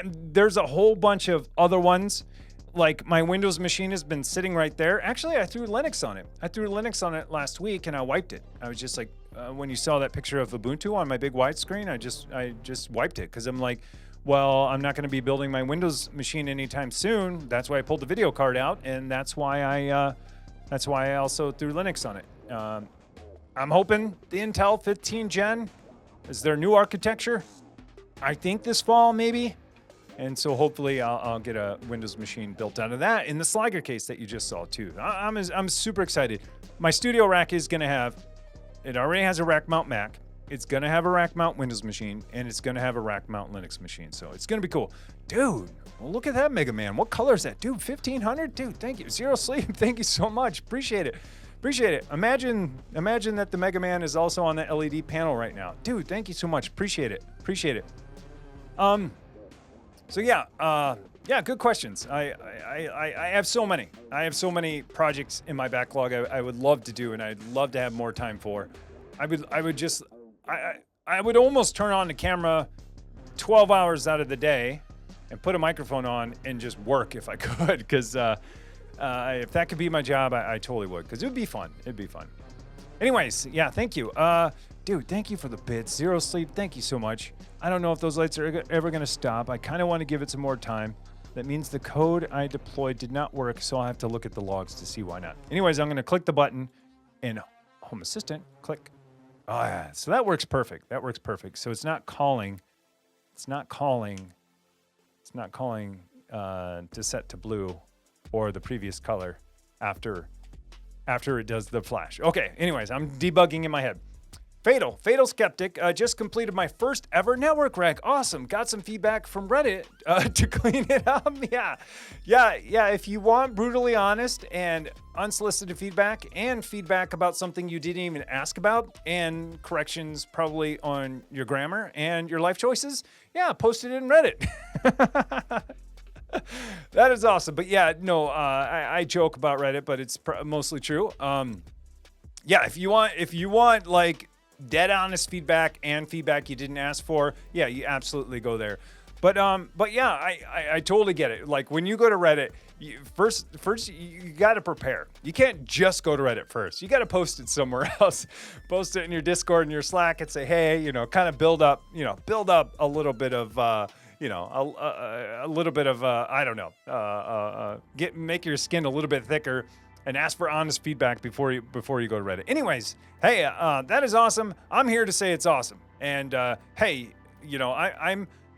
There's a whole bunch of other ones. Like my Windows machine has been sitting right there. Actually, I threw Linux on it. I threw Linux on it last week, and I wiped it. I was just like, when you saw that picture of Ubuntu on my big widescreen, I just wiped it because I'm like, well, I'm not going to be building my Windows machine anytime soon. That's why I pulled the video card out, and that's why I also threw Linux on it. I'm hoping the Intel 15 Gen is their new architecture. I think this fall maybe, and so hopefully I'll get a Windows machine built out of that in the Sliger case that you just saw too. I'm super excited. My studio rack is going to have. It already has a rack mount Mac. It's going to have a rack mount Windows machine, and it's going to have a rack mount Linux machine. So it's going to be cool. Dude, well, look at that Mega Man. What color is that? Dude, 1500? Dude, thank you. Zero Sleep, thank you so much. Appreciate it. Appreciate it. Imagine that the Mega Man is also on the LED panel right now. Dude, thank you so much. Appreciate it. Appreciate it. So yeah, good questions. I have so many. I have so many projects in my backlog I would love to do, and I'd love to have more time for. I would almost turn on the camera 12 hours out of the day and put a microphone on and just work if I could, because if that could be my job, I totally would, because it would be fun. It'd be fun. Anyways, yeah, thank you. Dude, thank you for the bits. Zero Sleep, thank you so much. I don't know if those lights are ever going to stop. I kind of want to give it some more time. That means the code I deployed did not work, so I'll have to look at the logs to see why not. Anyways, I'm going to click the button and Home Assistant, click. Oh, yeah. So that works perfect. That works perfect. So it's not calling. It's not calling to set to blue or the previous color after it does the flash. Okay. Anyways, I'm debugging in my head. Fatal Skeptic just completed my first ever network rack. Awesome. Got some feedback from Reddit to clean it up. Yeah. If you want brutally honest and unsolicited feedback and feedback about something you didn't even ask about and corrections probably on your grammar and your life choices, yeah, post it in Reddit. That is awesome. But yeah, no, I joke about Reddit, but it's mostly true. Yeah, if you want like dead honest feedback and feedback you didn't ask for, yeah, you absolutely go there. But yeah, I totally get it. Like when you go to Reddit, first you got to prepare. You can't just go to Reddit first. You got to post it somewhere else. Post it in your Discord and your Slack and say, hey, kind of build up a little bit of a little bit of I don't know, make your skin a little bit thicker. And ask for honest feedback before you go to Reddit. Anyways, hey, that is awesome. I'm here to say it's awesome. And hey,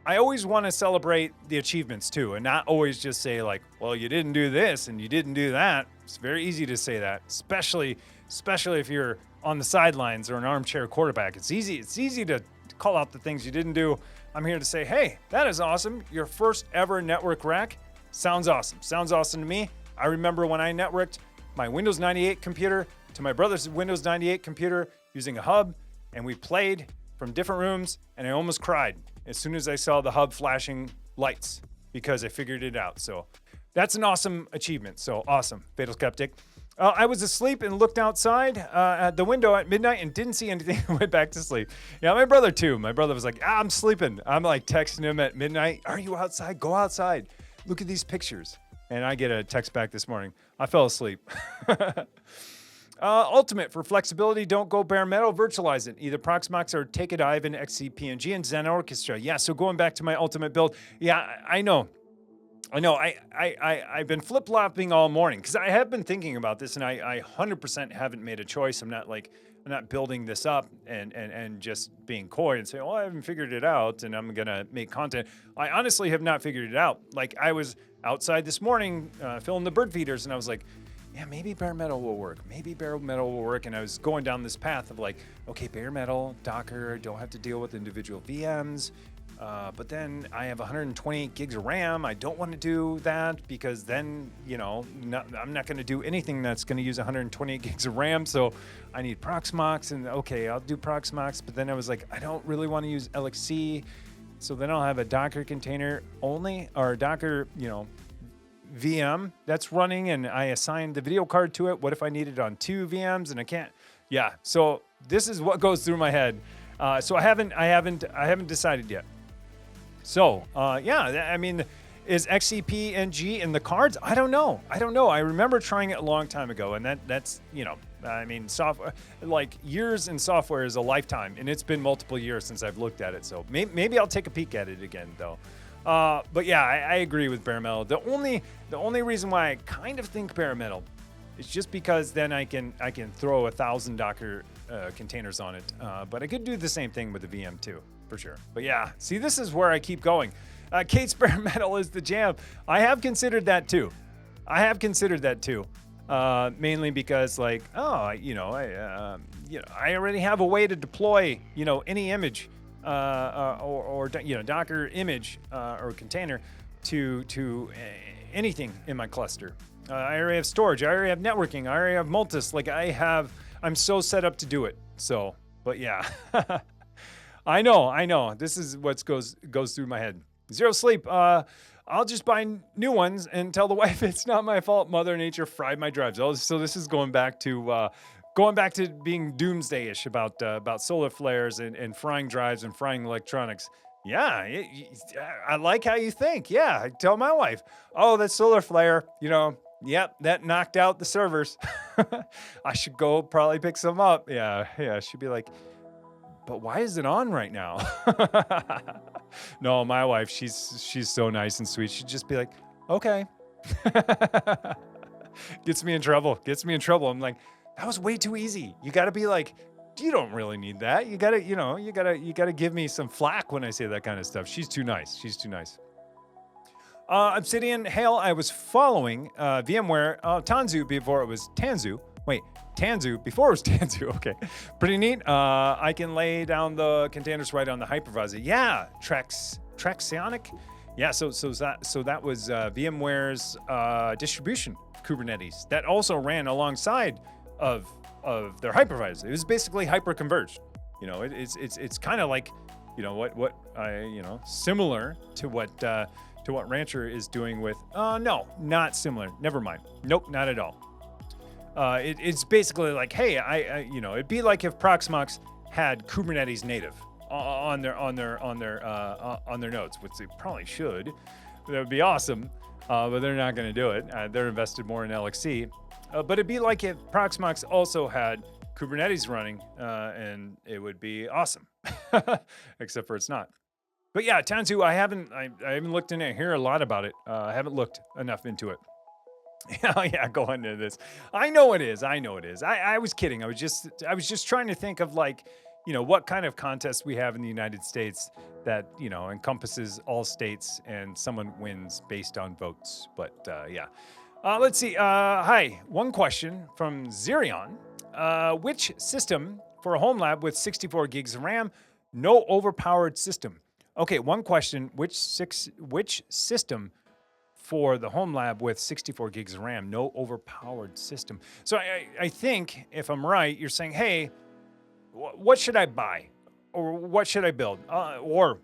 I always want to celebrate the achievements too, and not always just say like, well, you didn't do this and you didn't do that. It's very easy to say that, especially if you're on the sidelines or an armchair quarterback. It's easy to call out the things you didn't do. I'm here to say, hey, that is awesome. Your first ever network rack sounds awesome. Sounds awesome to me. I remember when I networked my Windows 98 computer to my brother's Windows 98 computer using a hub, and we played from different rooms, and I almost cried as soon as I saw the hub flashing lights because I figured it out. So that's an awesome achievement. So awesome, Fatal Skeptic. I was asleep and looked outside at the window at midnight and didn't see anything and went back to sleep. Yeah, my brother too. My brother was like, I'm sleeping. I'm like texting him at midnight. Are you outside? Go outside. Look at these pictures. And I get a text back this morning. I fell asleep. Ultimate for flexibility, don't go bare metal, virtualize it. Either Proxmox or take a dive in XCPNG and Zen Orchestra. Yeah, so going back to my ultimate build. Yeah, I know. I've been flip-flopping all morning because I have been thinking about this, and I 100% haven't made a choice. I'm not building this up and just being coy and saying, oh, I haven't figured it out and I'm going to make content. I honestly have not figured it out. Like I was outside this morning filling the bird feeders, and I was like, yeah, maybe bare metal will work. Maybe bare metal will work. And I was going down this path of like, okay, bare metal, Docker, don't have to deal with individual VMs. But then I have 128 gigs of RAM. I don't want to do that because then, I'm not going to do anything that's going to use 128 gigs of RAM. So I need Proxmox, and okay, I'll do Proxmox. But then I was like, I don't really want to use LXC. So then I'll have a Docker container only, or Docker, VM that's running and I assigned the video card to it? What if I need it on 2 VMs and I can't? Yeah. So this is what goes through my head. So I haven't decided yet. So yeah, I mean, is XCP-ng in the cards? I don't know. I remember trying it a long time ago, and that's I mean, software, like years in software is a lifetime, and it's been multiple years since I've looked at it. So maybe I'll take a peek at it again, though. But yeah, I agree with bare metal. The only reason why I kind of think bare metal is just because then I can throw 1,000 Docker containers on it. But I could do the same thing with the VM too, for sure. But yeah, see, this is where I keep going. Kate's bare metal is the jam. I have considered that too. Mainly because, like, I already have a way to deploy, any image or Docker image or container to anything in my cluster. I already have storage. I already have networking. I already have Multis. Like, I'm so set up to do it. So, but yeah, I know. This is what goes through my head. Zero sleep. I'll just buy new ones and tell the wife it's not my fault. Mother Nature fried my drives. So this is going back to being doomsday-ish about solar flares and frying drives and frying electronics. Yeah, I like how you think. Yeah, I tell my wife, oh, that solar flare, yep, that knocked out the servers. I should go probably pick some up. Yeah. She'd be like, but why is it on right now? No, my wife, she's so nice and sweet. She'd just be like, okay. Gets me in trouble. I'm like, that was way too easy. You got to be like, you don't really need that. You got to give me some flack when I say that kind of stuff. She's too nice. Obsidian, hail, I was following VMware Tanzu before it was Tanzu. Wait, Tanzu before it was Tanzu. Okay, pretty neat. I can lay down the containers right on the hypervisor. Yeah, Traxionic. Yeah, so that was VMware's distribution of Kubernetes that also ran alongside of their hypervisor. It was basically hyper-converged. It's kind of like, similar to what Rancher is doing with. No, not similar. Never mind. Nope, not at all. It's basically like, hey, it'd be like if Proxmox had Kubernetes native on their nodes, which they probably should. That would be awesome, but they're not going to do it. They're invested more in LXC. But it'd be like if Proxmox also had Kubernetes running, and it would be awesome. Except for it's not. But yeah, Tanzu, I haven't looked in it. I hear a lot about it. I haven't looked enough into it. Yeah, go into this. I know it is. I was kidding. I was just trying to think of, like, what kind of contest we have in the United States that, encompasses all states and someone wins based on votes. But yeah. Let's see. Hi. One question from Zerion. Which system for a HomeLab with 64 gigs of RAM, no overpowered system? Okay, one question. Which system for the HomeLab with 64 gigs of RAM, no overpowered system? So I think, if I'm right, you're saying, hey, what should I buy? Or what should I build? Or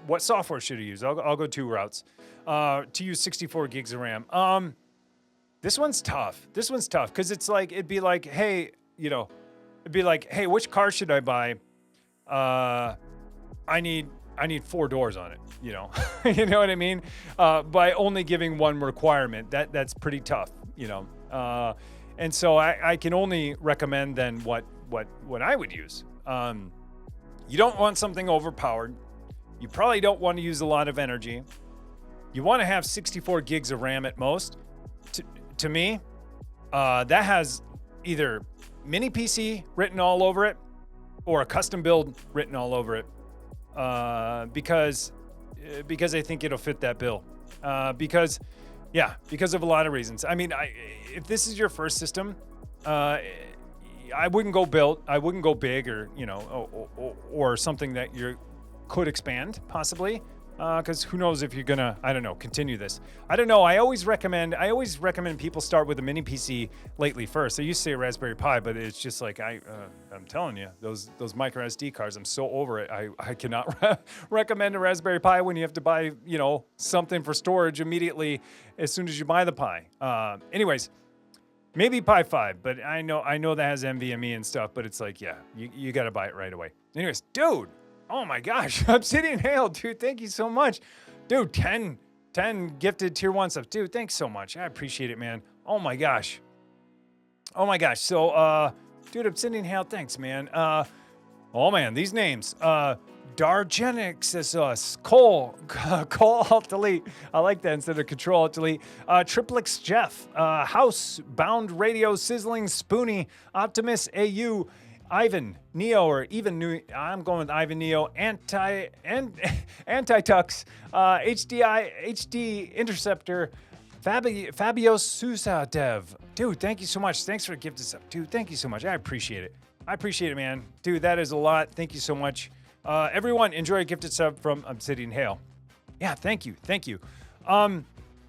what software should I use? I'll go 2 routes. To use 64 gigs of RAM. This one's tough because it'd be like, hey, which car should I buy? I need 4 doors on it, you know what I mean? By only giving one requirement, that's pretty tough, and so I can only recommend then what I would use. You don't want something overpowered. You probably don't want to use a lot of energy. You want to have 64 gigs of RAM at most. To me, that has either mini PC written all over it or a custom build written all over it, because I think it'll fit that bill. Because of a lot of reasons. I mean, if this is your first system, I wouldn't go build. I wouldn't go big or something that you could expand possibly. because who knows if you're gonna, I don't know, continue this. I don't know. I always recommend people start with a mini PC lately first. I used to say a Raspberry Pi, but it's just like I'm telling you, those micro SD cards, I'm so over it. I cannot recommend a Raspberry Pi when you have to buy, you know, something for storage immediately as soon as you buy the Pi. Anyways, maybe Pi 5, but I know that has NVMe and stuff, but it's like, yeah, you got to buy it right away. Anyways, dude. Oh my gosh, Obsidian Hail, dude, thank you so much. Dude, 10 gifted tier 1 stuff. Dude, thanks so much. I appreciate it, man. Oh my gosh. So, dude, Obsidian Hail, thanks, man. Oh man, these names. Dargenix is us. Cole Alt Delete. I like that instead of Control Alt Delete. Triplix Jeff. House, Bound Radio, Sizzling Spoonie, Optimus AU. Ivan Neo, or even new. I'm going with Ivan Neo. Anti-Tux, HD Interceptor, Fabio Sousa Dev. Dude, thank you so much. Thanks for the gift this up, dude. Thank you so much. I appreciate it, man. Dude, that is a lot. Thank you so much. Everyone, enjoy a gifted sub from Obsidian Hail. Yeah, thank you.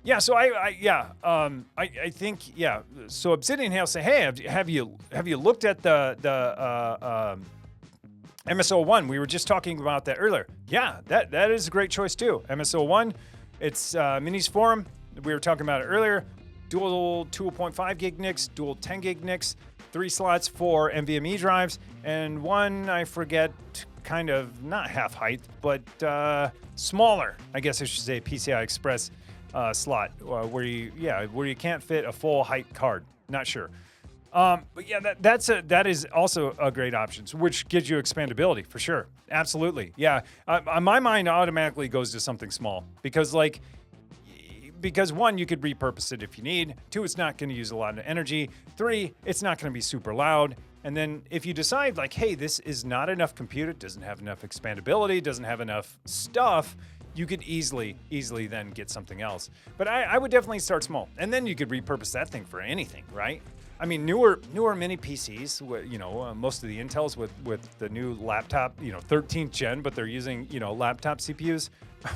Yeah, so I think, yeah. So Obsidian Hail say, hey, have you looked at the MSO1? We were just talking about that earlier. Yeah, that is a great choice too. MSO1, it's Minis Forum. We were talking about it earlier. Dual 2.5 gig NICs, dual 10 gig NICs, 3 slots for NVMe drives, and one, I forget, kind of not half height, but smaller, I guess I should say, PCI Express slot where you can't fit a full height card. Not sure. But yeah, that is also a great option, which gives you expandability for sure. Absolutely. Yeah. My mind automatically goes to something small because one, you could repurpose it if you need. 2, it's not going to use a lot of energy. 3, it's not going to be super loud. And then if you decide like, hey, this is not enough compute, it doesn't have enough expandability, doesn't have enough stuff, you could easily then get something else. But I would definitely start small. And then you could repurpose that thing for anything, right? I mean, newer mini PCs, you know, most of the Intels with the new laptop, you know, 13th gen, but they're using, you know, laptop CPUs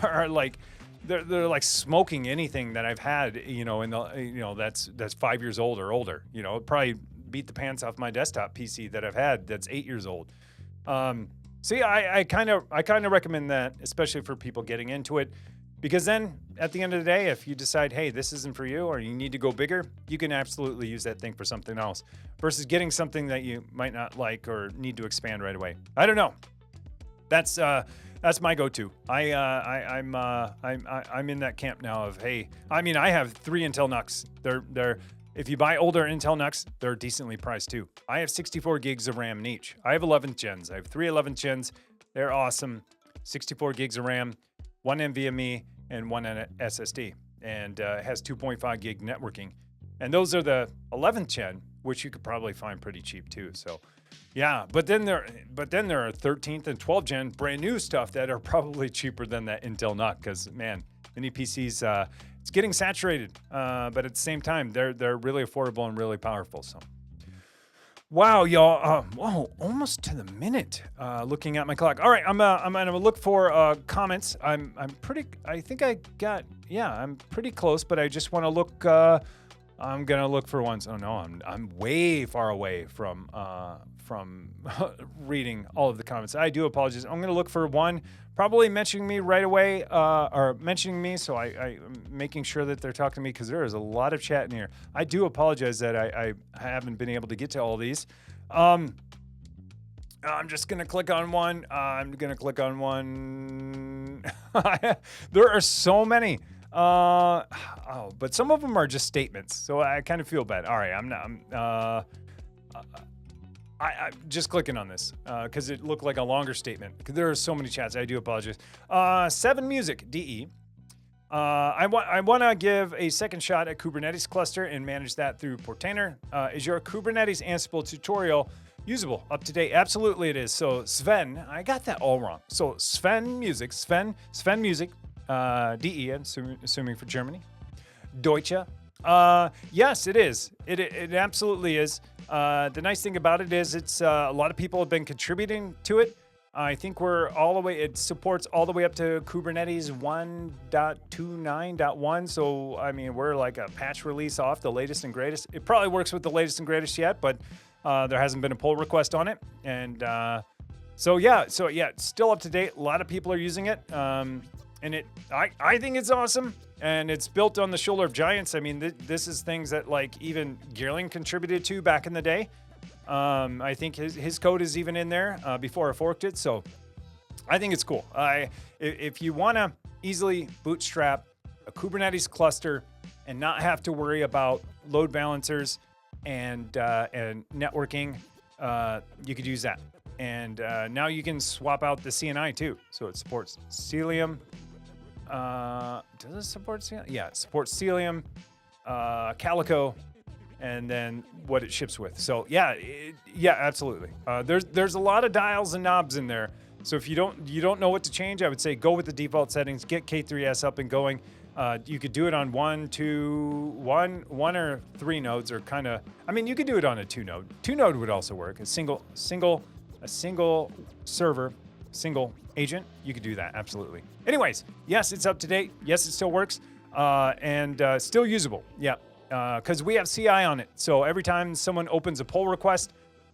are like, they're like smoking anything that I've had, you know, in the, you know, that's 5 years old or older. You know, probably beat the pants off my desktop PC that I've had that's 8 years old. So yeah, I kind of recommend that, especially for people getting into it, because then at the end of the day, if you decide, hey, this isn't for you, or you need to go bigger, you can absolutely use that thing for something else, versus getting something that you might not like or need to expand right away. I don't know. That's my go-to. I'm in that camp now of, hey, I mean, I have 3 Intel NUCs. They're if you buy older Intel NUCs, they're decently priced too. I have 64 gigs of RAM in each. I have 11th gens. I have 3 11th gens. They're awesome. 64 gigs of RAM, 1 NVMe, and 1 SSD. And it has 2.5 gig networking. And those are the 11th gen, which you could probably find pretty cheap too. So yeah, but then there are 13th and 12th gen brand new stuff that are probably cheaper than that Intel NUC, because man, mini PCs, it's getting saturated, but at the same time, they're really affordable and really powerful. So, wow, y'all! Whoa, almost to the minute. Looking at my clock. All right, I'm gonna look for comments. I'm pretty close, but I just want to look. I'm gonna look for ones. Oh no, I'm way far away from reading all of the comments. I do apologize. I'm gonna look for one, probably mentioning me right away, or mentioning me. So I'm making sure that they're talking to me, because there is a lot of chat in here. I do apologize that I haven't been able to get to all these. I'm just gonna click on one. There are so many. But some of them are just statements, so I kind of feel bad. All right, I'm just clicking on this because it looked like a longer statement. There are so many chats. I do apologize. 7 Music DE. I want to give a second shot at Kubernetes cluster and manage that through Portainer. Is your Kubernetes Ansible tutorial usable, up to date? Absolutely, it is. So Sven, I got that all wrong. So Sven Music, DE, assuming for Germany. Deutsche. Yes, it is. It absolutely is. The nice thing about it is it's a lot of people have been contributing to it. I think we're all the way, it supports all the way up to Kubernetes 1.29.1. So, I mean, we're like a patch release off the latest and greatest. It probably works with the latest and greatest yet, but there hasn't been a pull request on it. And so yeah, it's still up to date. A lot of people are using it. And I think it's awesome. And it's built on the shoulder of giants. I mean, this is things that like even Geerling contributed to back in the day. I think his code is even in there before I forked it. So I think it's cool. If you want to easily bootstrap a Kubernetes cluster and not have to worry about load balancers and networking, you could use that. And now you can swap out the CNI too. So it supports Cilium. Does it support Cilium? Yeah, it supports Cilium, Calico, and then what it ships with. So yeah, absolutely. There's a lot of dials and knobs in there. So if you don't know what to change, I would say go with the default settings, get K3s up and going. You could do it on one or three nodes, or kind of. I mean, you could do it on a 2-node. 2-node would also work. A single server, single agent. You could do that, absolutely. Anyways, yes, it's up to date. Yes, it still works, and still usable. Yeah, because we have CI on it. So every time someone opens a pull request,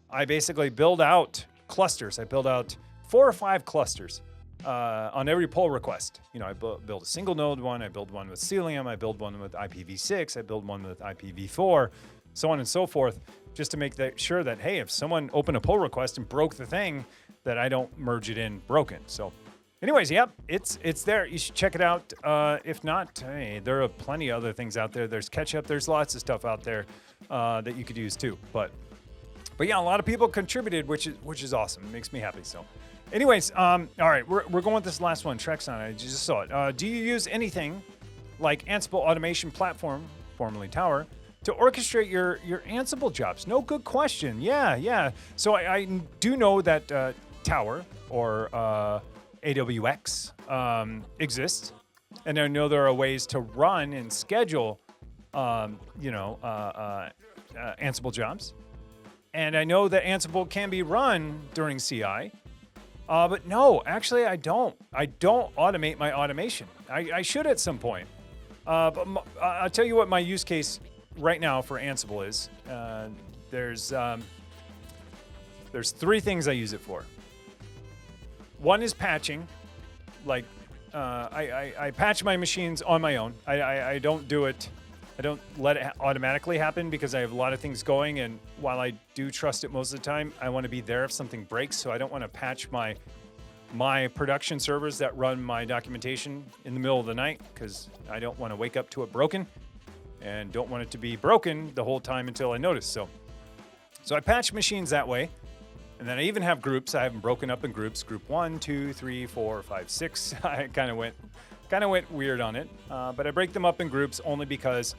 I basically build out clusters. I build out 4 or 5 clusters on every pull request. You know, I build a single node one. I build one with Cilium. I build one with IPv6. I build one with IPv4, so on and so forth, just to make sure that, hey, if someone opened a pull request and broke the thing, that I don't merge it in broken. So anyways, yep, it's there. You should check it out. If not, hey, there are plenty of other things out there. There's Ketchup. There's lots of stuff out there that you could use too. But yeah, a lot of people contributed, which is awesome. It makes me happy. So anyways, all right, we're going with this last one. Trexon, I just saw it. Do you use anything like Ansible automation platform, formerly Tower, to orchestrate your Ansible jobs? No, good question. Yeah. So I do know that Tower or AWX exists, and I know there are ways to run and schedule, Ansible jobs, and I know that Ansible can be run during CI, but no, actually I don't. I don't automate my automation. I should at some point, but I'll tell you what my use case right now for Ansible is. There's 3 things I use it for. One is patching. Like, I patch my machines on my own. I don't do it. I don't let it automatically happen because I have a lot of things going. And while I do trust it most of the time, I want to be there if something breaks. So I don't want to patch my production servers that run my documentation in the middle of the night, because I don't want to wake up to it broken, and don't want it to be broken the whole time until I notice. So I patch machines that way. And then I even have groups. I have them broken up in groups. Group 1, 2, 3, 4, 5, 6. I kind of went weird on it. But I break them up in groups only because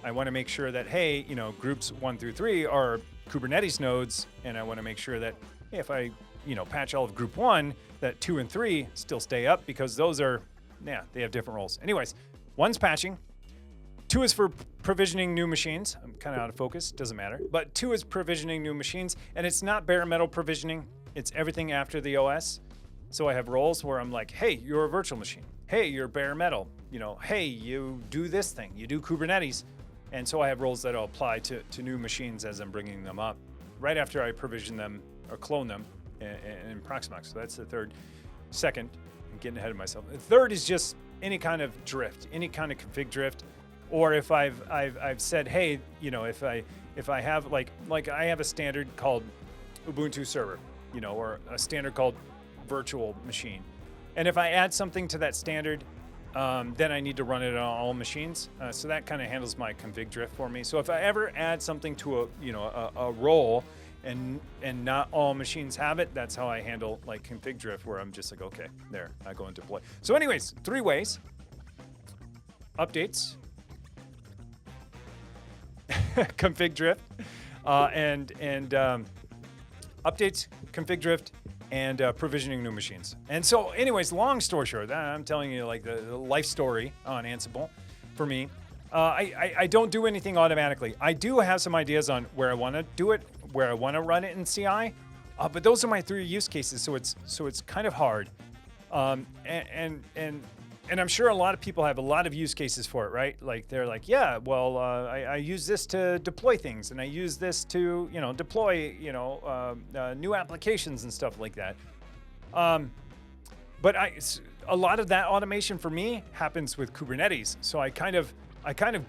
I want to make sure that, hey, groups 1 through 3 are Kubernetes nodes. And I want to make sure that, hey, if I, patch all of group 1, that 2 and 3 still stay up, because those are, they have different roles. Anyways, 1's patching. 2 is for provisioning new machines. I'm kind of out of focus, doesn't matter. But 2 is provisioning new machines, and it's not bare metal provisioning. It's everything after the OS. So I have roles where I'm like, hey, you're a virtual machine. Hey, you're bare metal. Hey, you do this thing. You do Kubernetes. And so I have roles that I'll apply to new machines as I'm bringing them up, right after I provision them or clone them in Proxmox. So that's the third. Second, I'm getting ahead of myself. The third is just any kind of drift, any kind of config drift. Or if I've said, hey, if I have like I have a standard called Ubuntu server, or a standard called virtual machine, and if I add something to that standard, then I need to run it on all machines. So that kind of handles my config drift for me. So if I ever add something to a role, and not all machines have it, that's how I handle like config drift, where I'm just like, okay, there, I go and deploy. So anyways, 3 ways: updates, config drift, and updates, config drift, and provisioning new machines. And so anyways, long story short, I'm telling you like the life story on Ansible for me. I don't do anything automatically. I do have some ideas on where I want to do it, where I want to run it in CI, But those are my 3 use cases, so it's kind of hard. And I'm sure a lot of people have a lot of use cases for it, right? Like they're like, yeah, well, I use this to deploy things, and I use this to, deploy, new applications and stuff like that. But a lot of that automation for me happens with Kubernetes. So I kind of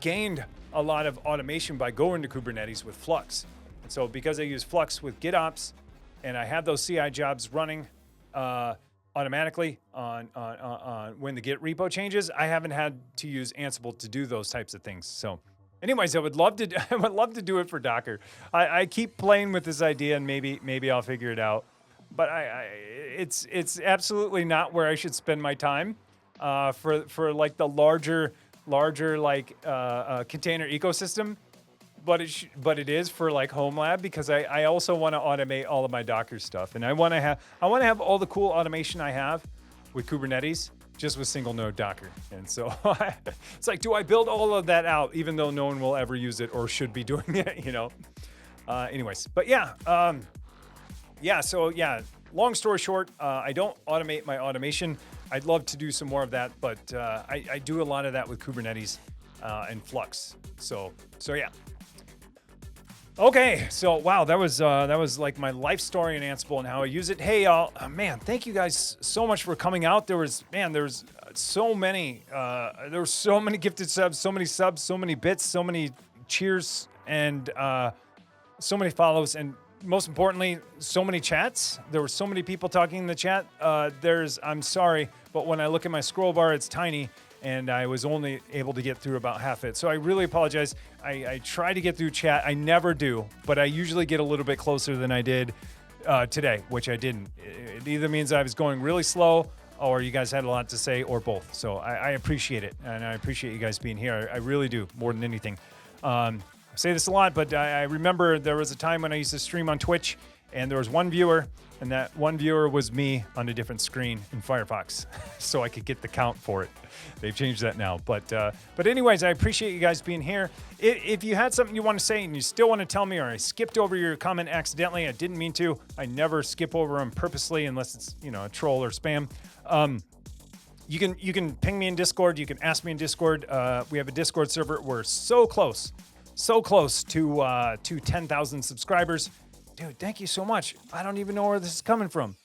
gained a lot of automation by going to Kubernetes with Flux. And so because I use Flux with GitOps, and I have those CI jobs running automatically on when the Git repo changes, I haven't had to use Ansible to do those types of things. So anyways, I would love to do it for Docker. I keep playing with this idea, and maybe I'll figure it out. But it's absolutely not where I should spend my time for like the larger like container ecosystem. But it is for like HomeLab, because I also want to automate all of my Docker stuff, and I want to have all the cool automation I have with Kubernetes just with single node Docker. And so it's like, do I build all of that out even though no one will ever use it or should be doing it? Anyways, but So long story short, I don't automate my automation. I'd love to do some more of that, but I do a lot of that with Kubernetes and Flux. So yeah. Okay, so wow, that was like my life story in Ansible and how I use it. Hey, y'all, man, thank you guys so much for coming out. There was so many gifted subs, so many bits, so many cheers, and so many follows, and most importantly, so many chats. There were so many people talking in the chat. I'm sorry, but when I look at my scroll bar, it's tiny, and I was only able to get through about half it. So I really apologize. I try to get through chat. I never do, but I usually get a little bit closer than I did today, which I didn't. It either means I was going really slow, or you guys had a lot to say, or both. So I appreciate it, and I appreciate you guys being here. I really do, more than anything. I say this a lot, but I remember there was a time when I used to stream on Twitch, and there was one viewer, and that one viewer was me on a different screen in Firefox, so I could get the count for it. They've changed that now. But anyways, I appreciate you guys being here. If you had something you want to say and you still want to tell me, or I skipped over your comment accidentally, I didn't mean to. I never skip over them purposely unless it's a troll or spam. You can ping me in Discord. You can ask me in Discord. We have a Discord server. We're so close to 10,000 subscribers. Dude, thank you so much. I don't even know where this is coming from.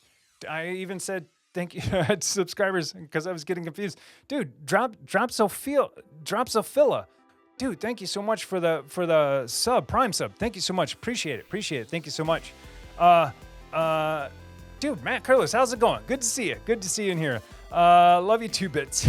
I even said thank you to subscribers because I was getting confused. Dude, Dropsophila. Dude, thank you so much for the sub, Prime sub. Thank you so much. Appreciate it. Thank you so much. Dude, Matt Curlis, how's it going? Good to see you. Good to see you in here. Love you 2 bits.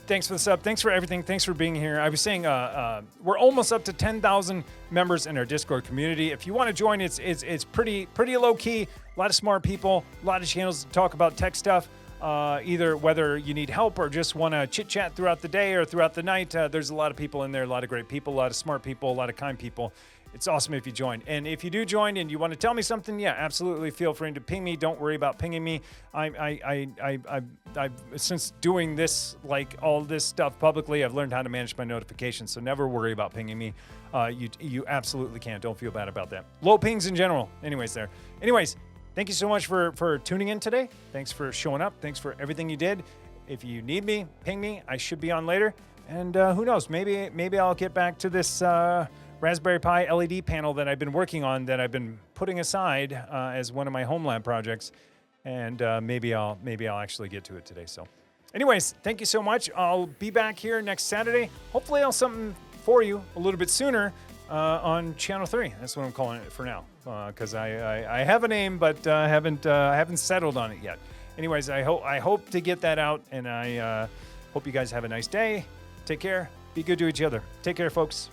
Thanks for the sub. Thanks for everything. Thanks for being here. I was saying we're almost up to 10,000 members in our Discord community. If you want to join, it's pretty low key. A lot of smart people, a lot of channels to talk about tech stuff. Either whether you need help or just want to chit chat throughout the day or throughout the night. There's a lot of people in there, a lot of great people, a lot of smart people, a lot of kind people. It's awesome if you join. And if you do join and you want to tell me something, yeah, absolutely feel free to ping me. Don't worry about pinging me. I've since doing this, like all this stuff publicly, I've learned how to manage my notifications. So never worry about pinging me. You absolutely can. Don't feel bad about that. Low pings in general. Anyways, thank you so much for tuning in today. Thanks for showing up. Thanks for everything you did. If you need me, ping me. I should be on later. And who knows? Maybe I'll get back to this Raspberry Pi LED panel that I've been working on, that I've been putting aside as one of my HomeLab projects, and maybe I'll actually get to it today. So, anyways, thank you so much. I'll be back here next Saturday. Hopefully, I'll have something for you a little bit sooner on Channel 3. That's what I'm calling it for now, because I have a name, but I haven't settled on it yet. Anyways, I hope to get that out, and I hope you guys have a nice day. Take care. Be good to each other. Take care, folks.